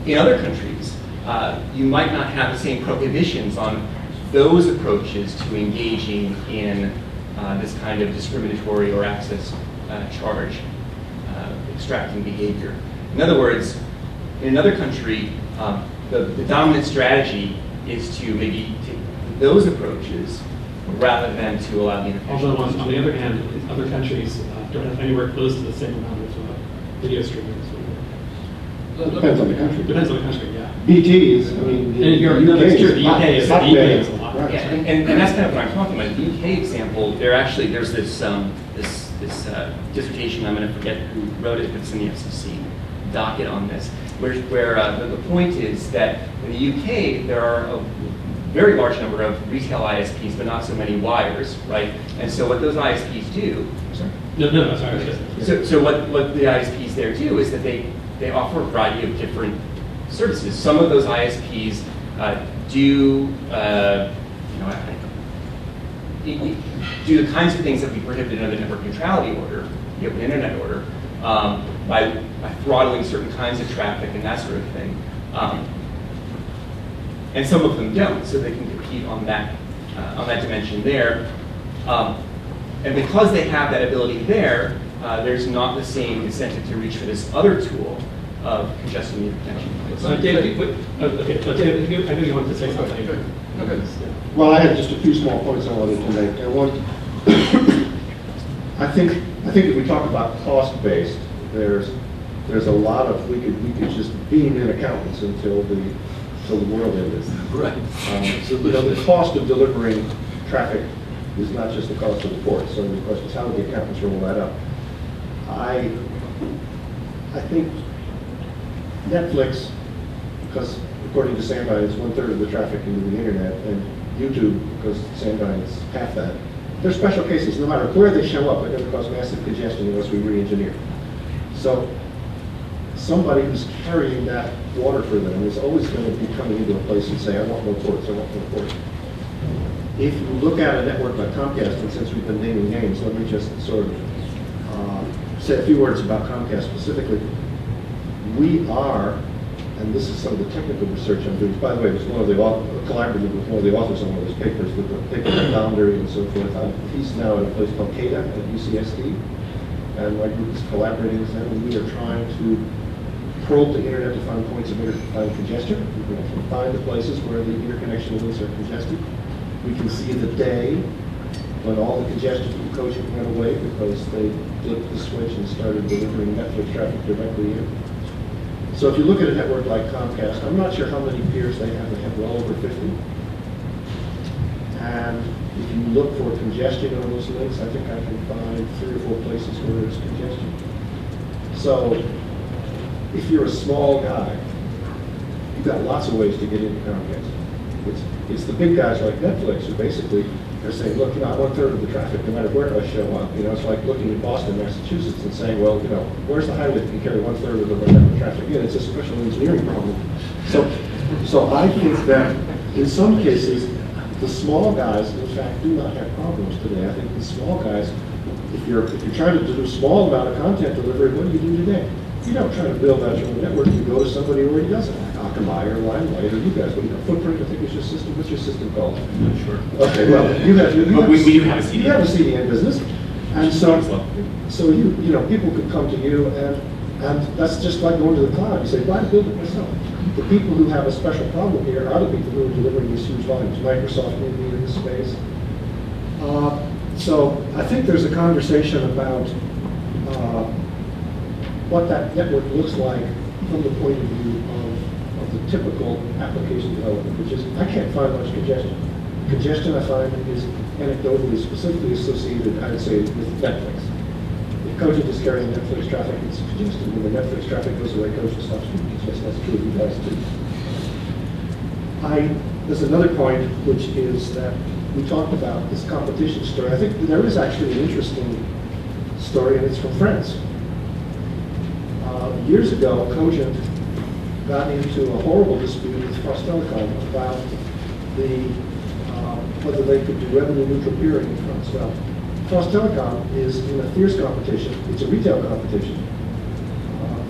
in other countries, you might not have the same prohibitions on those approaches to engaging in this kind of discriminatory or access charge extracting behavior. In other words, in another country, the dominant strategy is to maybe take those approaches rather than to allow the inefficiency. Although on the other hand, other countries don't have anywhere close to the same amount of video streaming as we do. Depends on the country. Depends on the country, yeah. BT is, I mean, And in Europe, no, that's true. The UK is a lot. Right. Yeah, and that's kind of what I'm talking about. The UK example, there's this dissertation, I'm going to forget who wrote it, but it's in the FCC docket on this, where the point is that in the UK, there are a very large number of retail ISPs, but not so many wires, right? And so what those ISPs do, sorry. No, sorry. So what the ISPs there do is that they offer a variety of different services. Some of those ISPs do do the kinds of things that we prohibited under the network neutrality order, the Open Internet Order, by throttling certain kinds of traffic and that sort of thing. And some of them don't, so they can compete on that dimension there. And because they have that ability there, there's not the same incentive to reach for this other tool of congestion meter protection. David, David, I know you wanted to say something. Okay. Well, I had just a few small points I wanted to make. I think if we talk about cost-based, there's a lot of we could just beam in accountants until the world ended. Right. The cost of delivering traffic is not just the cost of the port. So the question is, how do the accountants roll that up? I think Netflix, because according to Sandvine, it's 1/3 of the traffic into the internet, and YouTube, because Sandvine is half that. They're special cases. No matter where they show up, they're going to cause massive congestion unless we re-engineer. So somebody who's carrying that water for them is always going to be coming into a place and say, I want more ports, I want more ports. If you look at a network like Comcast, and since we've been naming names, let me just sort of say a few words about Comcast specifically. We are, and this is some of the technical research I'm doing. By the way, it was one of the collaborative with one of the authors on one of those papers with the paper odometer and so forth. He's now at a place called CADA at UCSD, and my group is collaborating with them, and we are trying to probe the internet to find points of find congestion. We can find the places where the interconnection links are congested. We can see the day when all the congestion from Cogent went away because they flipped the switch and started delivering Netflix traffic directly in. So if you look at a network like Comcast, I'm not sure how many peers they have. They have well over 50. And if you look for congestion on those links, I think I can find 3 or 4 places where there's congestion. So if you're a small guy, you've got lots of ways to get into Comcast. It's the big guys like Netflix who basically are saying, look, I want 1/3 of the traffic no matter where I show up. It's like looking at Boston, Massachusetts and saying, well, where's the highway that can carry 1/3 of the traffic in? It's a special engineering problem. So I think that in some cases, the small guys, in fact, do not have problems today. I think the small guys, if you're trying to do a small amount of content delivery, what do you do today? You don't try to build out your own network. You go to somebody who already does it, like Akamai or Limelight, or you guys. What do you know? Footprint, I think is your system. What's your system called? I'm not sure. Okay, well, But we do have a CDN. You have a CDN business, and so you know, people could come to you, and that's just like going to the cloud. You say, why build it myself? The people who have a special problem here are the people who are delivering these huge volumes. Microsoft may be in this space. So I think there's a conversation about what that network looks like from the point of view of the typical application development, which is, I can't find much congestion. Congestion, I find, is anecdotally specifically associated, I would say, with Netflix. If Cogent is carrying Netflix traffic, it's congested. When the Netflix traffic goes away, Cogent stops being congested. That's true of you guys too. There's another point, which is that we talked about this competition story. I think there is actually an interesting story, and it's from France. Years ago, Cogent got into a horrible dispute with Frost Telecom about whether they could do revenue-neutral peering in France. Well, Frost Telecom is in a fierce competition. It's a retail competition.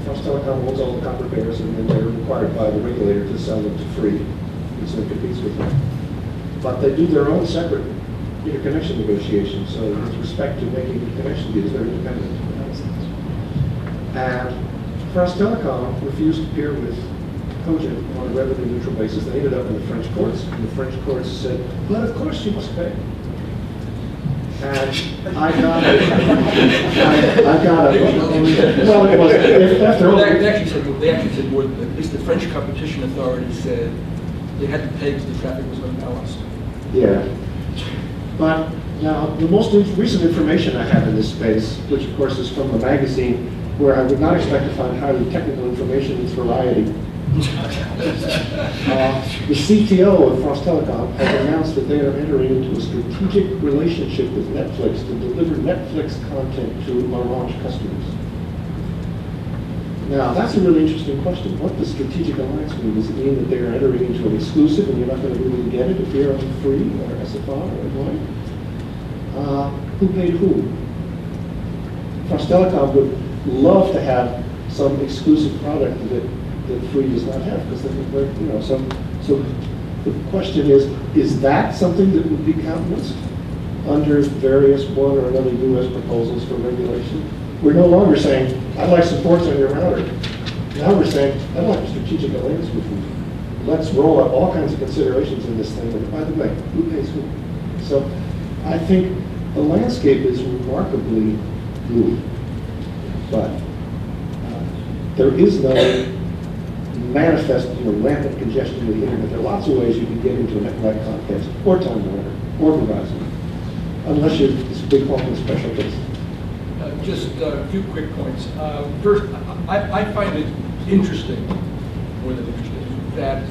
Frost Telecom owns all the copper pairs, and then they're required by the regulator to sell them to free, and so it competes with them. But they do their own separate interconnection negotiations. So with respect to making connection deals, they're independent. And Frost Telecom refused to peer with Cogent on a revenue-neutral basis. They ended up in the French courts, and the French courts said, "But of course you must pay." And I got it. Well, it was after all. They actually said more. At least the French competition authority said they had to pay because the traffic was unbalanced. Yeah. But now, the most recent information I have in this space, which of course is from the magazine, where I would not expect to find highly technical information, it's Variety. The CTO of Frost Telecom has announced that they are entering into a strategic relationship with Netflix to deliver Netflix content to Orange customers. Now, that's a really interesting question. What does strategic alliance mean? Does it mean that they're entering into an exclusive and you're not going to be able to get it if you're on free or SFR or what? Who paid who? Frost Telecom would love to have some exclusive product that free does not have, because they're, you know, so the question is that something that would be countenanced under various one or another U.S. proposals for regulation? We're no longer saying, I'd like some ports on your router. Now we're saying, I'd like a strategic alliance with you. Let's roll up all kinds of considerations in this thing, and by the way, who pays who? So I think the landscape is remarkably fluid, but there is no manifest, rampant congestion of the internet. There are lots of ways you can get into a network like Comcast or Time Warner or Verizon, unless you're this big honking special case. Just a few quick points. First, I find it interesting, more than interesting, that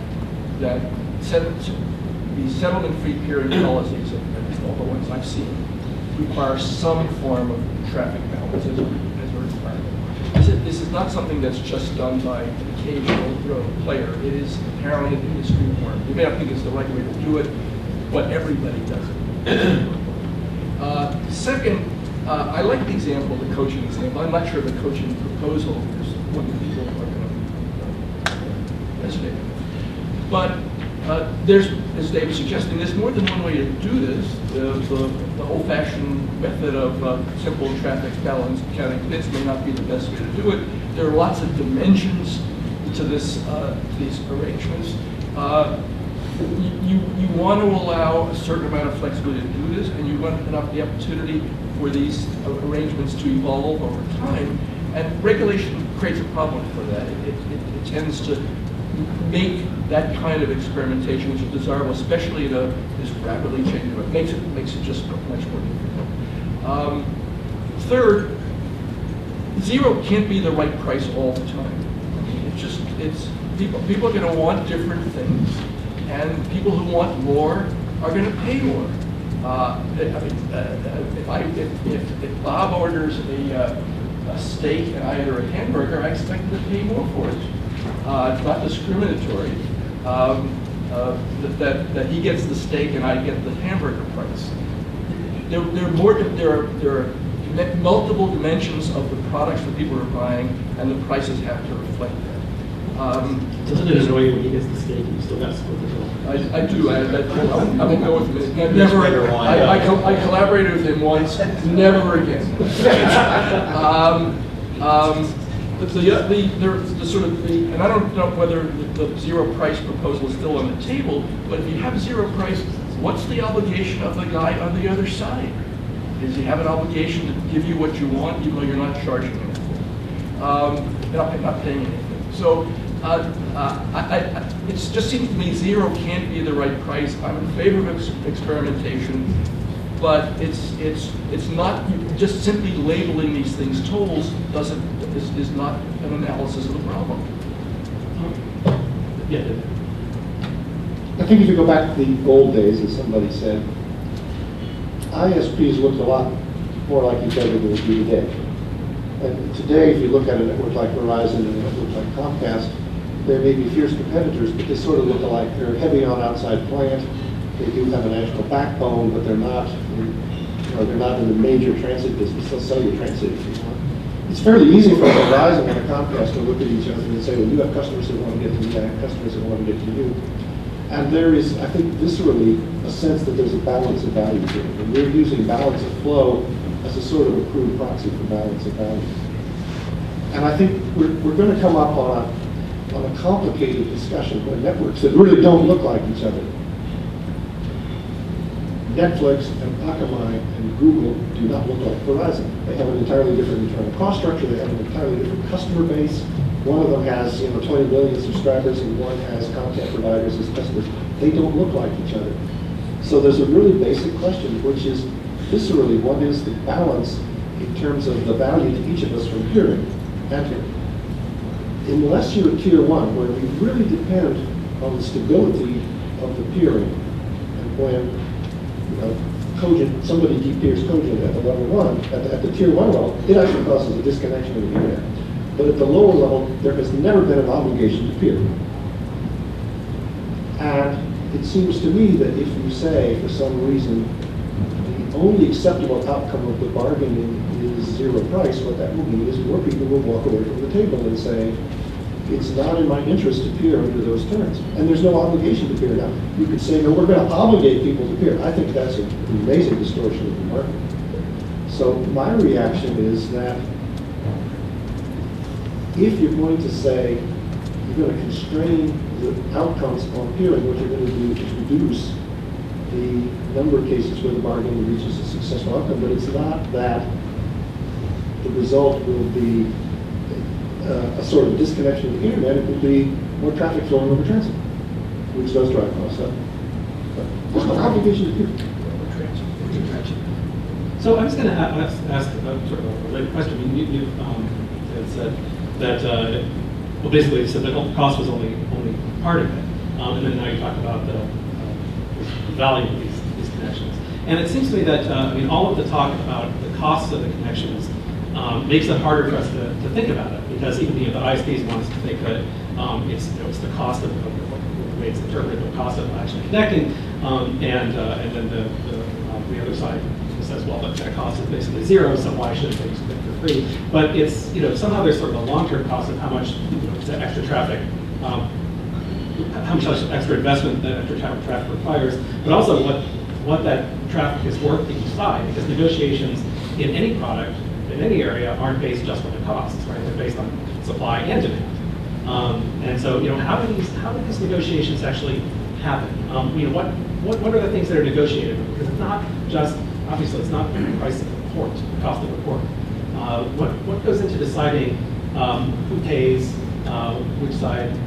the settlement-free peering policies, at least all the ones I've seen, require some form of traffic balance as a requirement. This is not something that's just done by an occasional player. It is apparently an industry norm. You may not think it's the right way to do it, but everybody does it. Second, I like the example, the coaching example. I'm not sure the coaching proposal is what the people are going to resonate with. But there's, as Dave was suggesting, there's more than one way to do this. The old-fashioned method of simple traffic balance counting bits may not be the best way to do it. There are lots of dimensions to these arrangements. You want to allow a certain amount of flexibility to do this, and you want to have the opportunity for these arrangements to evolve over time. And regulation creates a problem for that. It tends to make that kind of experimentation, which is desirable, especially in this rapidly changing world, makes it just much more difficult. Third, zero can't be the right price all the time. I mean, it's people are going to want different things, and people who want more are going to pay more. If Bob orders a steak and I order a hamburger, I expect him to pay more for it. It's not discriminatory that he gets the steak and I get the hamburger price. There are multiple dimensions of the products that people are buying, and the prices have to reflect that. Doesn't it annoy you when he gets the steak and you still got to split the bill? I do. I won't go with him. Never. I collaborated with him once. Never again. The sort of the, and I don't know whether the zero price proposal is still on the table, but if you have zero price, what's the obligation of the guy on the other side? Does he have an obligation to give you what you want, even though you're not charging him? Not paying anything. So it just seems to me zero can't be the right price. I'm in favor of experimentation, but it's not just simply labeling these things tolls is not an analysis of the problem. Yeah. I think if you go back to the old days, as somebody said, ISPs looked a lot more like each other than they do today. And today, if you look at a network like Verizon and a network like Comcast, they may be fierce competitors, but they sort of look alike. They're heavy on outside plant. They do have a national backbone, but they're not in the major transit business. They'll sell you transit if you want. It's fairly easy for Verizon and a Comcast to look at each other and say, well, you have customers that want to get to me, I have customers that want to get to you. And there is, I think, viscerally a sense that there's a balance of value here. And we're using balance of flow as a sort of a crude proxy for balance of value. And I think we're going to come up on a complicated discussion where networks that really don't look like each other. Netflix and Akamai and Google do not look like Verizon. They have an entirely different internal cost structure. They have an entirely different customer base. One of them has 20 million subscribers and one has content providers as customers. They don't look like each other. So there's a really basic question, which is viscerally, what is the balance in terms of the value to each of us from peering and hearing? Unless you're at tier one, where we really depend on the stability of the peering, and when cogent, somebody peers cogent at the level one, at the tier one level, it actually causes a disconnection of the internet. But at the lower level, there has never been an obligation to peer. And it seems to me that if you say, for some reason, the only acceptable outcome of the bargaining is zero price, what that will mean is more people will walk away from the table and say, it's not in my interest to peer under those terms. And there's no obligation to peer. Now, you could say, no, we're going to obligate people to peer. I think that's an amazing distortion of the market. So my reaction is that if you're going to say you're going to constrain the outcomes on peering, what you're going to do is reduce the number of cases where the bargaining reaches a successful outcome, but it's not that the result will be a sort of disconnection of the internet. It will be more traffic flowing over transit, which does drive costs up. But there's no obligation to peer. So I was going to ask sort of a related question. You had said that, well, basically you said that cost was only part of it. And then now you talk about the value of these connections. And it seems to me that, all of the talk about the costs of the connections makes it harder for us to think about it, because even the ISPs want us to think that it's the cost of the way it's interpreted, the cost of actually connecting, and then the other side says, well, that cost is basically zero, so why should they use it for free? But it's somehow there's sort of a long-term cost of how much extra traffic, how much extra investment that extra traffic requires, but also what that traffic is worth to each side, because negotiations in any product in any area aren't based just on the costs, right? They're based on supply and demand. And so, how do these negotiations actually happen? What are the things that are negotiated? Because it's not just, obviously, it's not the price of the port, the cost of the port. What goes into deciding who pays, which side's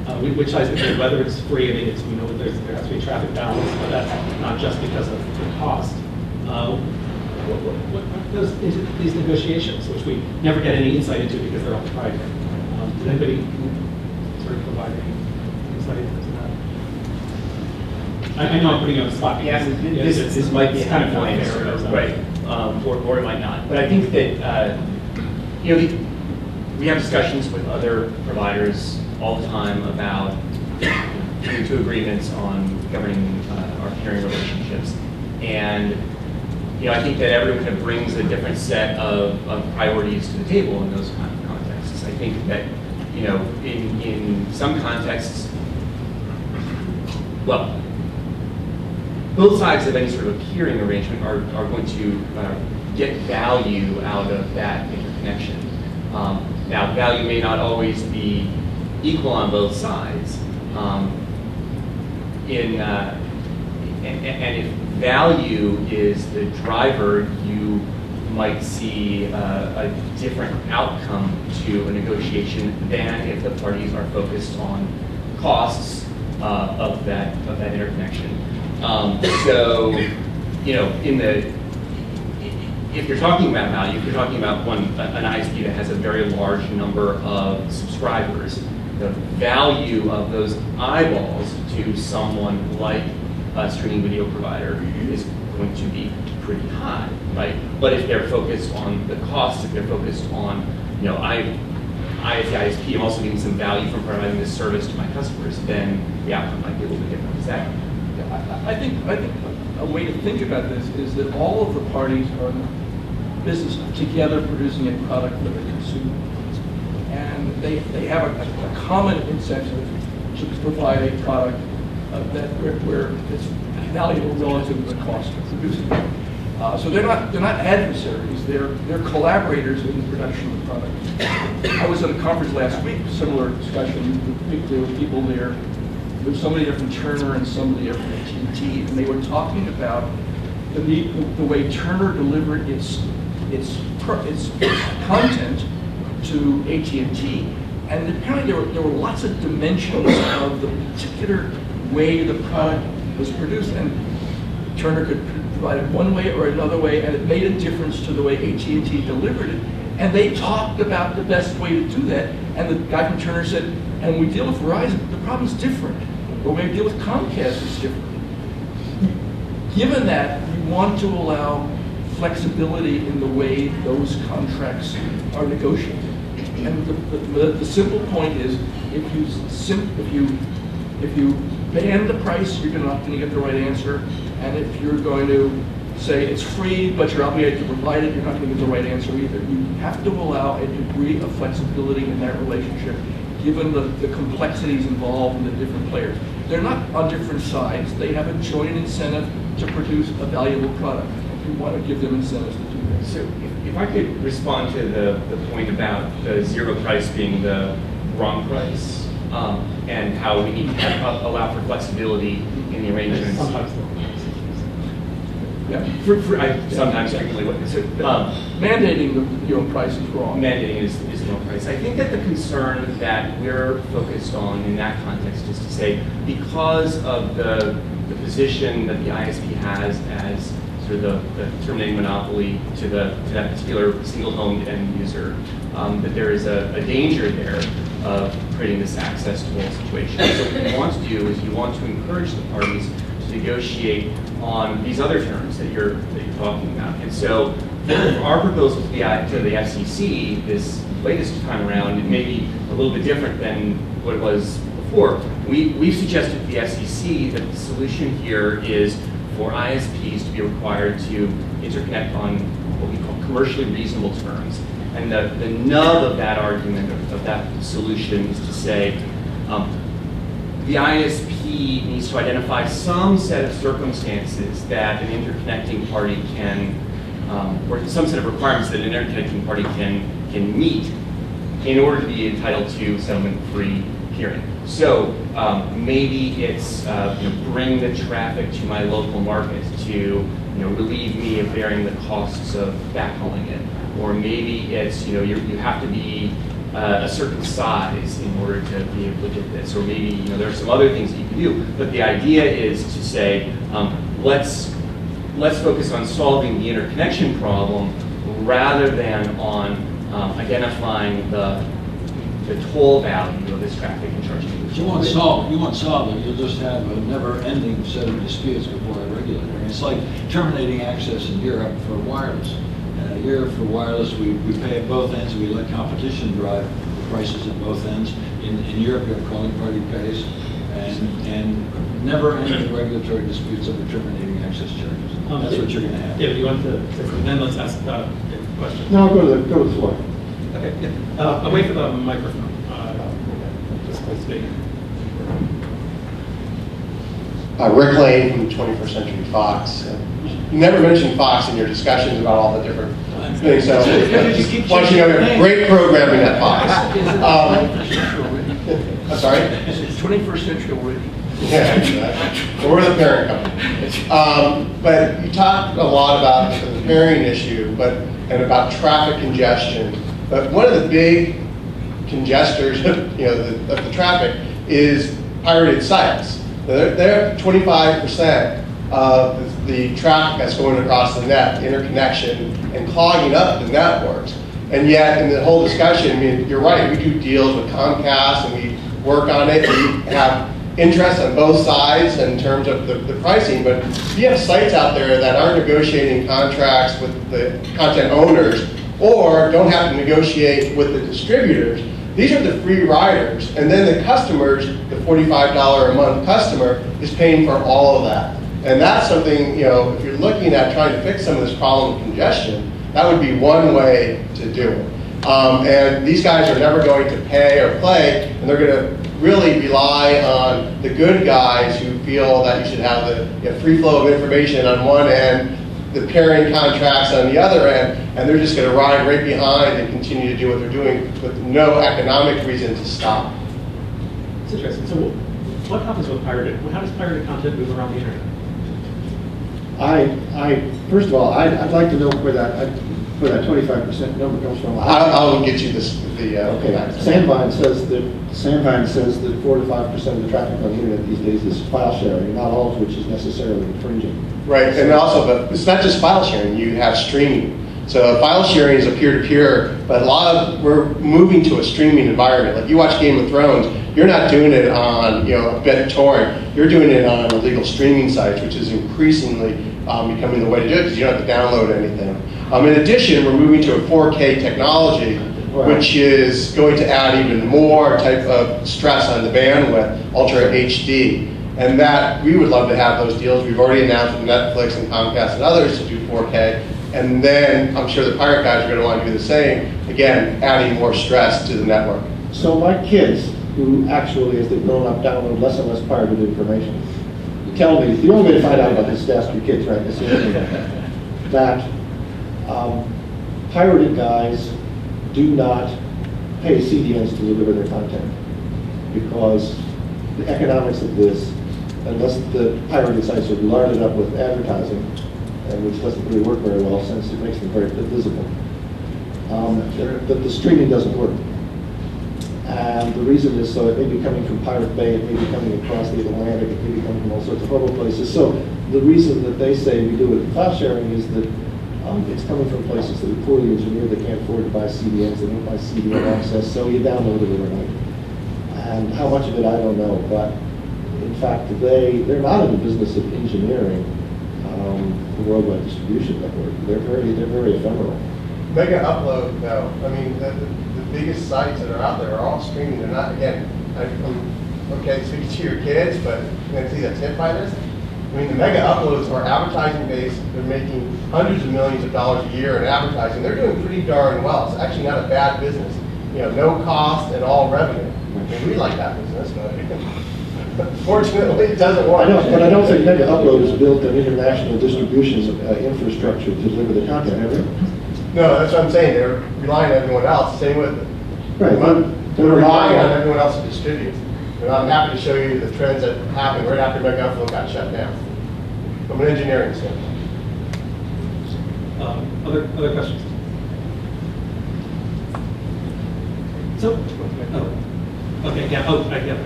going to pay, whether it's free? I mean, we know that there has to be traffic balance, but that's not just because of the cost. What goes into these negotiations, which we never get any insight into because they're all proprietary? Does anybody sort of provide any insight into that? I know I'm putting you on the spot. Yeah, this might be kind of blind error, right? Or it might not. But I think that we have discussions with other providers all the time about coming to agreements on governing our peering relationships, and I think that everyone kind of brings a different set of priorities to the table in those kind of contexts. I think that, in some contexts, well, both sides of any sort of peering arrangement are going to get value out of that interconnection. Now, value may not always be equal on both sides. And if value is the driver, you might see a different outcome to a negotiation than if the parties are focused on costs of that interconnection. If you're talking about value, if you're talking about an ISP that has a very large number of subscribers, the value of those eyeballs to someone like a streaming video provider is going to be pretty high, right? But if they're focused on the cost, if they're focused on, I as the ISP am also getting some value from providing this service to my customers, then the outcome might be a little bit different. Is that? I think a way to think about this is that all of the parties are in the business together producing a product for the consumer. And they have a common incentive to provide a product where it's valuable relative to the cost of producing it. So they're not adversaries. They're collaborators in the production of the product. I was at a conference last week, similar discussion. There were people there. There's somebody there from Turner and somebody there from AT&T, and they were talking about the way Turner delivered its content to AT&T, and apparently there were lots of dimensions of the particular way the product was produced, and Turner could provide it one way or another way, and it made a difference to the way AT&T delivered it. And they talked about the best way to do that, and the guy from Turner said, and we deal with Verizon, the problem's different. Or we deal with Comcast is different. Given that, you want to allow flexibility in the way those contracts are negotiated. And the simple point is, if you ban the price, you're not going to get the right answer. And if you're going to say it's free, but you're obligated to provide it, you're not going to get the right answer either. You have to allow a degree of flexibility in that relationship, given the complexities involved in the different players. They're not on different sides. They have a joint incentive to produce a valuable product. You want to give them incentives to do that. So if I could respond to the point about the zero price being the wrong price, and how we need to allow for flexibility in the arrangements. Sometimes frequently what mandating the price is wrong. Mandating is the wrong price. I think that the concern that we're focused on in that context is to say, because of the position that the ISP has as sort of the terminating monopoly to that particular single-homed end user, that there is a danger there of creating this access to all situations. So what you want to do is you want to encourage the parties to negotiate on these other terms that you're talking about. And so our proposal to the FCC this latest time around, it may be a little bit different than what it was before. We've suggested to the FCC that the solution here is for ISPs to be required to interconnect on what we call commercially reasonable terms. And the nub of that argument, of that solution, is to say the ISP needs to identify some set of circumstances that an interconnecting party can, or some set of requirements that an interconnecting party can meet in order to be entitled to settlement-free peering. So maybe it's bring the traffic to my local market to relieve me of bearing the costs of backhauling it, or maybe it's you have to be a certain size in order to be able to get this, or maybe there are some other things that you can do. But the idea is to say let's focus on solving the interconnection problem rather than on identifying the toll value of this traffic and charging it. You won't solve it. You'll just have a never-ending set of disputes before a regulator. It's like terminating access in Europe for wireless. Here for wireless, we pay at both ends. We let competition drive the prices at both ends. In Europe, you have calling party pays, and never-ending regulatory disputes over terminating access charges. That's what you're going to have. Yeah, you want to, then let's ask a question. No, go to the floor. Okay, yeah. I'll wait for the microphone. Just please speak. Rick Lane from 21st Century Fox. You never mentioned Fox in your discussions about all the different things, so once you know, you have great programming at Fox. I'm sorry? It's 21st century already. Yeah, exactly. We're the parent company. But you talked a lot about the pairing issue, and about traffic congestion. But one of the big congestors, of the traffic is pirated sites. They're 25% of the traffic that's going across the net, interconnection, and clogging up the networks. And yet, in the whole discussion, I mean, you're right, we do deals with Comcast, and we work on it. We have interest on both sides in terms of the pricing, but if you have sites out there that are negotiating contracts with the content owners or don't have to negotiate with the distributors, these are the free riders, and then the customers, the $45 a month customer, is paying for all of that. And that's something, if you're looking at trying to fix some of this problem of congestion, that would be one way to do it. And these guys are never going to pay or play, and they're going to really rely on the good guys who feel that you should have the free flow of information on one end, the pairing contracts on the other end, and they're just going to ride right behind and continue to do what they're doing with no economic reason to stop. It's interesting. So what happens with pirated? How does pirated content move around the internet? First of all, I'd like to know where that 25% number comes from. I'll get you Okay. Sandvine says that 4 to 5% of the traffic on the internet these days is file sharing, not all of which is necessarily infringing. Right, and also, but it's not just file sharing, you have streaming. So file sharing is a peer-to-peer, but we're moving to a streaming environment. Like you watch Game of Thrones, you're not doing it on a BitTorrent, you're doing it on illegal streaming sites, which is increasingly becoming the way to do it because you don't have to download anything. In addition, we're moving to a 4K technology, which is going to add even more type of stress on the bandwidth, Ultra HD. And that, we would love to have those deals. We've already announced with Netflix and Comcast and others to do 4K. And then I'm sure the pirate guys are going to want to do the same, again, adding more stress to the network. So my kids, who actually, as they've grown up, download less and less pirated information, tell me, the only way to find out about this is to ask your kids, right? That pirated guys do not pay CDNs to deliver their content because the economics of this, unless the pirated sites are larded up with advertising, and which doesn't really work very well since it makes them very visible, that the streaming doesn't work. And the reason is, so it may be coming from Pirate Bay, it may be coming across the Atlantic, it may be coming from all sorts of other places. So the reason that they say we do it in file sharing is that it's coming from places that are poorly engineered, they can't afford to buy CDNs, they don't buy CDN access, so you download it overnight. And how much of it, I don't know, but in fact, they're not in the business of engineering the worldwide distribution network. They're very ephemeral. Mega upload, though. I mean, the biggest sites that are out there are all streaming. They're not, again, I'm okay speaking to your kids, but you're going to see that's hit by this. I mean, the mega uploads are advertising based. They're making hundreds of millions of dollars a year in advertising. They're doing pretty darn well. It's actually not a bad business. No cost and all revenue. I mean, we like that business, but fortunately, it doesn't work. I know, but I don't think mega upload is built an international distribution infrastructure to deliver the content, have they? No, that's what I'm saying. They're relying on everyone else. Same with it. Right. They're relying on everyone else to distribute. And I'm happy to show you the trends that happened right after mega upload got shut down from an engineering standpoint. Other questions? So, okay, yeah, yeah.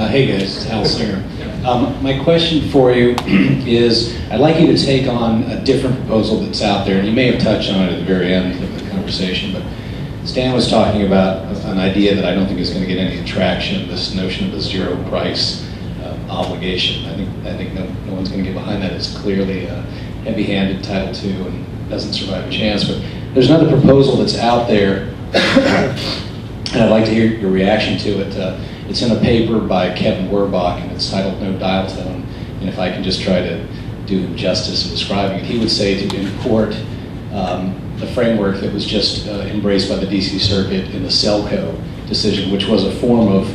Hey guys, it's Hal Singer. My question for you is, I'd like you to take on a different proposal that's out there, and you may have touched on it at the very end of the conversation, but Stan was talking about an idea that I don't think is going to get any traction, this notion of a zero price obligation. I think no one's going to get behind that. It's clearly heavy-handed Title II and doesn't survive a chance, but there's another proposal that's out there and I'd like to hear your reaction to it. It's in a paper by Kevin Werbach, and it's titled No Dial Tone. And if I can just try to do him justice in describing it, he would say to import the framework that was just embraced by the DC Circuit in the Cellco decision, which was a form of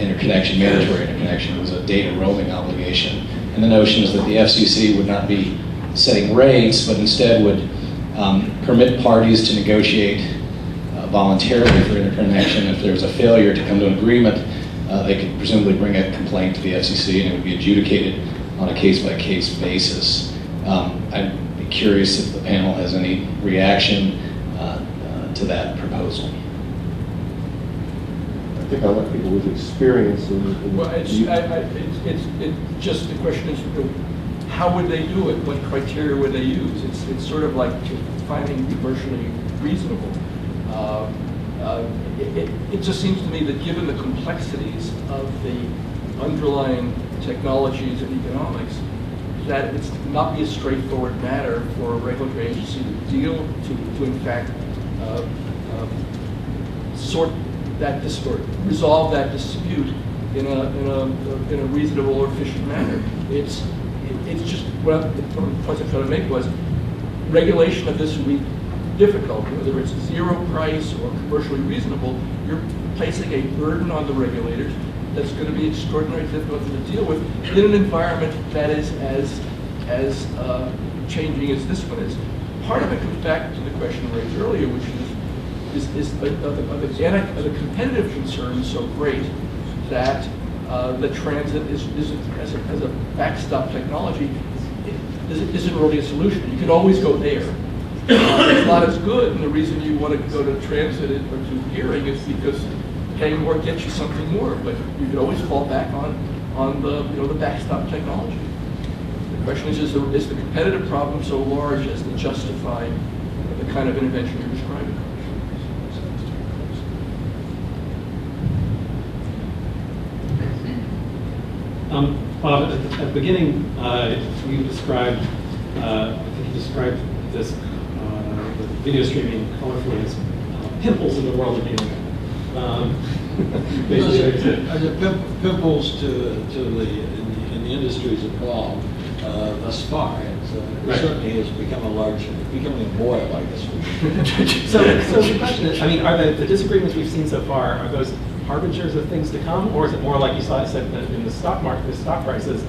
interconnection, mandatory interconnection. It was a data roaming obligation. And the notion is that the FCC would not be setting rates, but instead would permit parties to negotiate voluntarily for interconnection. If there's a failure to come to an agreement, they could presumably bring a complaint to the FCC, and it would be adjudicated on a case-by-case basis. I'd be curious if the panel has any reaction to that proposal. I think I'll let people with experience in Well, it's just the question is, how would they do it? What criteria would they use? It's sort of like finding commercially reasonable. It just seems to me that given the complexities of the underlying technologies and economics, that it's not be a straightforward matter for a regulatory agency to deal to in fact sort that dispute, resolve that dispute in a reasonable or efficient manner. It's just what the point I'm trying to make was regulation of this would be difficult, whether it's zero price or commercially reasonable. You're placing a burden on the regulators that's going to be extraordinarily difficult to deal with in an environment that is as changing as this one is. Part of it comes back to the question raised earlier, which is the competitive concern so great that the transit is as a backstop technology isn't really a solution. You can always go there. It's not as good, and the reason you want to go to transit or to hearing is because paying more gets you something more, but you can always fall back on the backstop technology. The question is the competitive problem so large as to justify the kind of intervention you're describing? Bob, at the beginning, you described, this the video streaming colorfully as pimples in the world of media. Pimples to in the industry's evolved thus far. It certainly has becoming a boil, I guess. So the question is, I mean, are the disagreements we've seen so far, are those harbingers of things to come, or is it more like you said in the stock market, the stock prices?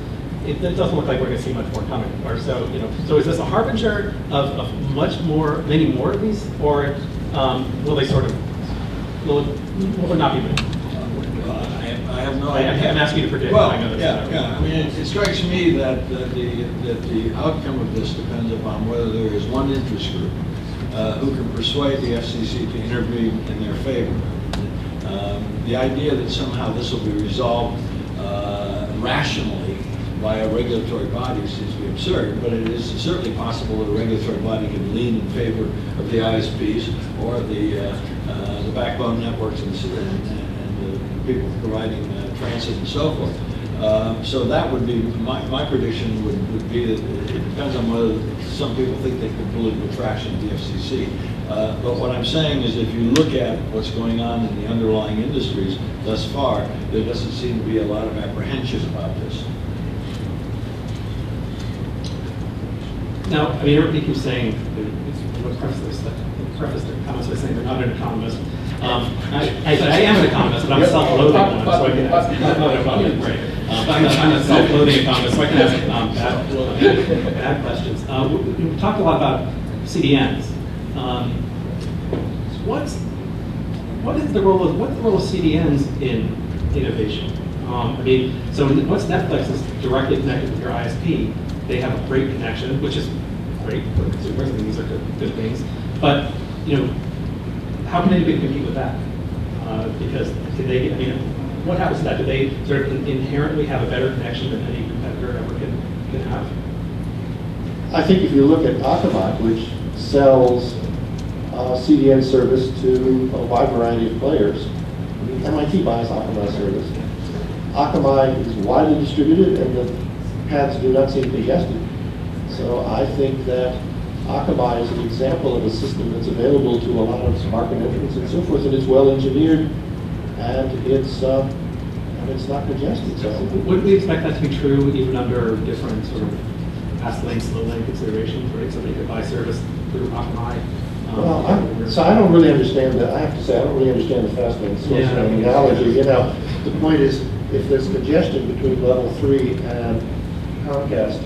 It doesn't look like we're going to see much more coming, or so. So is this a harbinger of many more of these, or will they sort of will it not be many? I have no idea. I'm asking you to predict. Well, I know yeah. I mean, it strikes me that the outcome of this depends upon whether there is one interest group who can persuade the FCC to intervene in their favor. The idea that somehow this will be resolved rationally by a regulatory body seems to be absurd, but it is certainly possible that a regulatory body can lean in favor of the ISPs or the backbone networks and the people providing transit and so forth. So that would be, my prediction would be that it depends on whether some people think they can political traction at the FCC. But what I'm saying is if you look at what's going on in the underlying industries thus far, there doesn't seem to be a lot of apprehension about this. Now, I mean, everybody keeps saying, preface the comments by saying they're not an economist. I am an economist, but I'm a self-loathing one, so I can ask. I'm a self-loathing economist, so I can ask bad questions. We talked a lot about CDNs. What's the role of CDNs in innovation? I mean, so once Netflix is directly connected with your ISP, they have a great connection, which is great for consumers. I mean, these are good things. But how can anybody compete with that? Because what happens to that? Do they sort of inherently have a better connection than any competitor ever can have? I think if you look at Akamai, which sells CDN service to a wide variety of players, MIT buys Akamai service. Akamai is widely distributed, and the paths do not seem to be tested. So I think that Akamai is an example of a system that's available to a lot of market entrants and so forth, and it's well engineered, and it's not congested. So Would we expect that to be true even under different sort of fast lane, slow lane considerations, right? Somebody could buy service through Akamai. well, I don't really understand that. I have to say, I don't really understand the fast lane slow Yeah. lane analogy. You know, the point is, if there's congestion between level 3 and Comcast,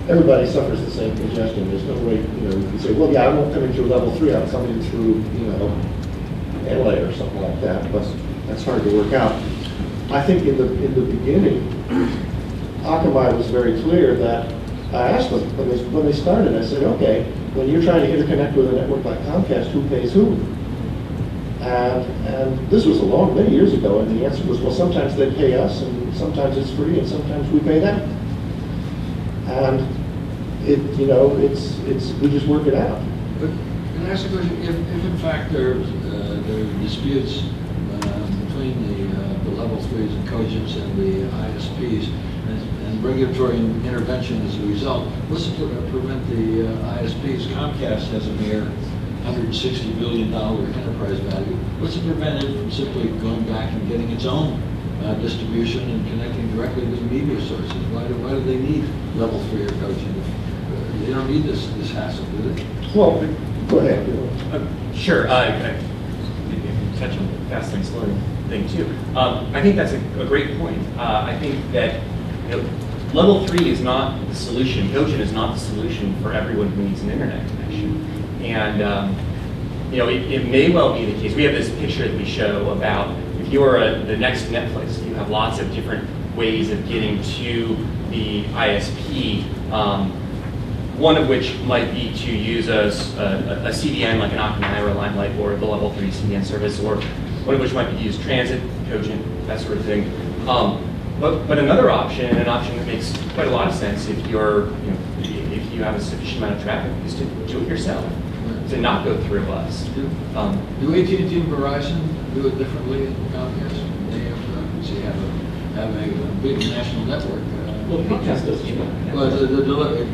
everybody suffers the same congestion. There's no way, you know, you can say, well, yeah, I won't come in through level 3, I'll come in through, you know, LA or something like that, but that's hard to work out. I think in the beginning, Akamai was very clear that, I asked them when they started, I said, okay, when you're trying to interconnect with a network like Comcast, who pays who? And this was many years ago, and the answer was, well, sometimes they pay us, and sometimes it's free, and sometimes we pay them. And we just work it out. But can I ask a question? If in fact there are disputes between the level 3s and Cogents and the ISPs, and regulatory intervention as a result, what's to prevent the ISPs? Comcast has a mere $160 billion enterprise value. What's to prevent it from simply going back and getting its own distribution and connecting directly to the media sources? Why do they need level 3 or Cogent? They don't need this hassle, do they? Well, go ahead. Sure. Touch on the fast lane, slow lane thing too. I think that's a great point. I think that level 3 is not the solution. Cogent is not the solution for everyone who needs an internet connection. And it may well be the case. We have this picture that we show about if you are the next Netflix, you have lots of different ways of getting to the ISP. One of which might be to use a CDN like an Akamai or a Limelight or the level 3 CDN service, or one of which might be to use transit, Cogent, that sort of thing. But another option, and an option that makes quite a lot of sense if if you have a sufficient amount of traffic, is to do it yourself, to not go through us. Do AT&T and Verizon do it differently than Comcast? They have a big national network. Well, Comcast does too. Well,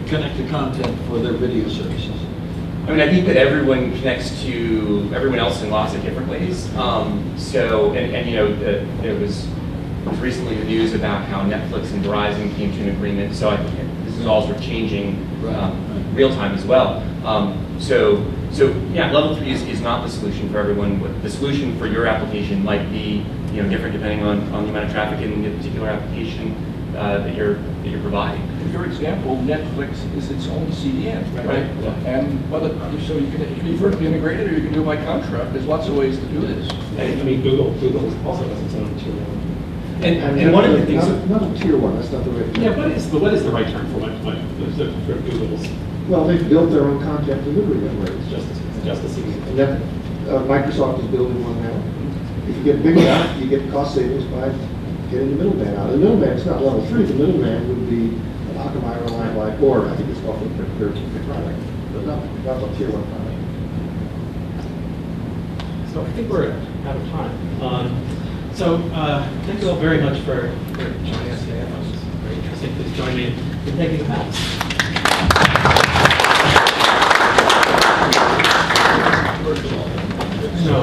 connect the content for their video services. I mean, I think that everyone connects to everyone else in lots of different ways. There was recently the news about how Netflix and Verizon came to an agreement. So I think this is all sort of changing real time as well. Level 3 is not the solution for everyone. The solution for your application might be different depending on the amount of traffic in the particular application that you're providing. In your example, Netflix is its own CDN, right? Yeah. And so you can be vertically integrated, or you can do it by contract. There's lots of ways to do this. I mean, Google also has its own tier 1. And one of the things not a tier 1. That's not the right term. Yeah, what is the right term for Google's? Well, they've built their own content delivery network. It's just a CDN. And that Microsoft is building one now. If you get big enough, you get cost savings by getting the middleman out. The middleman is not level 3. The middleman would be an Akamai or Limelight, or I think it's called their product, but not a tier 1 product. So I think we're out of time. Thank you all very much for joining us today. That was very interesting. Please join me in thanking the panelists. No,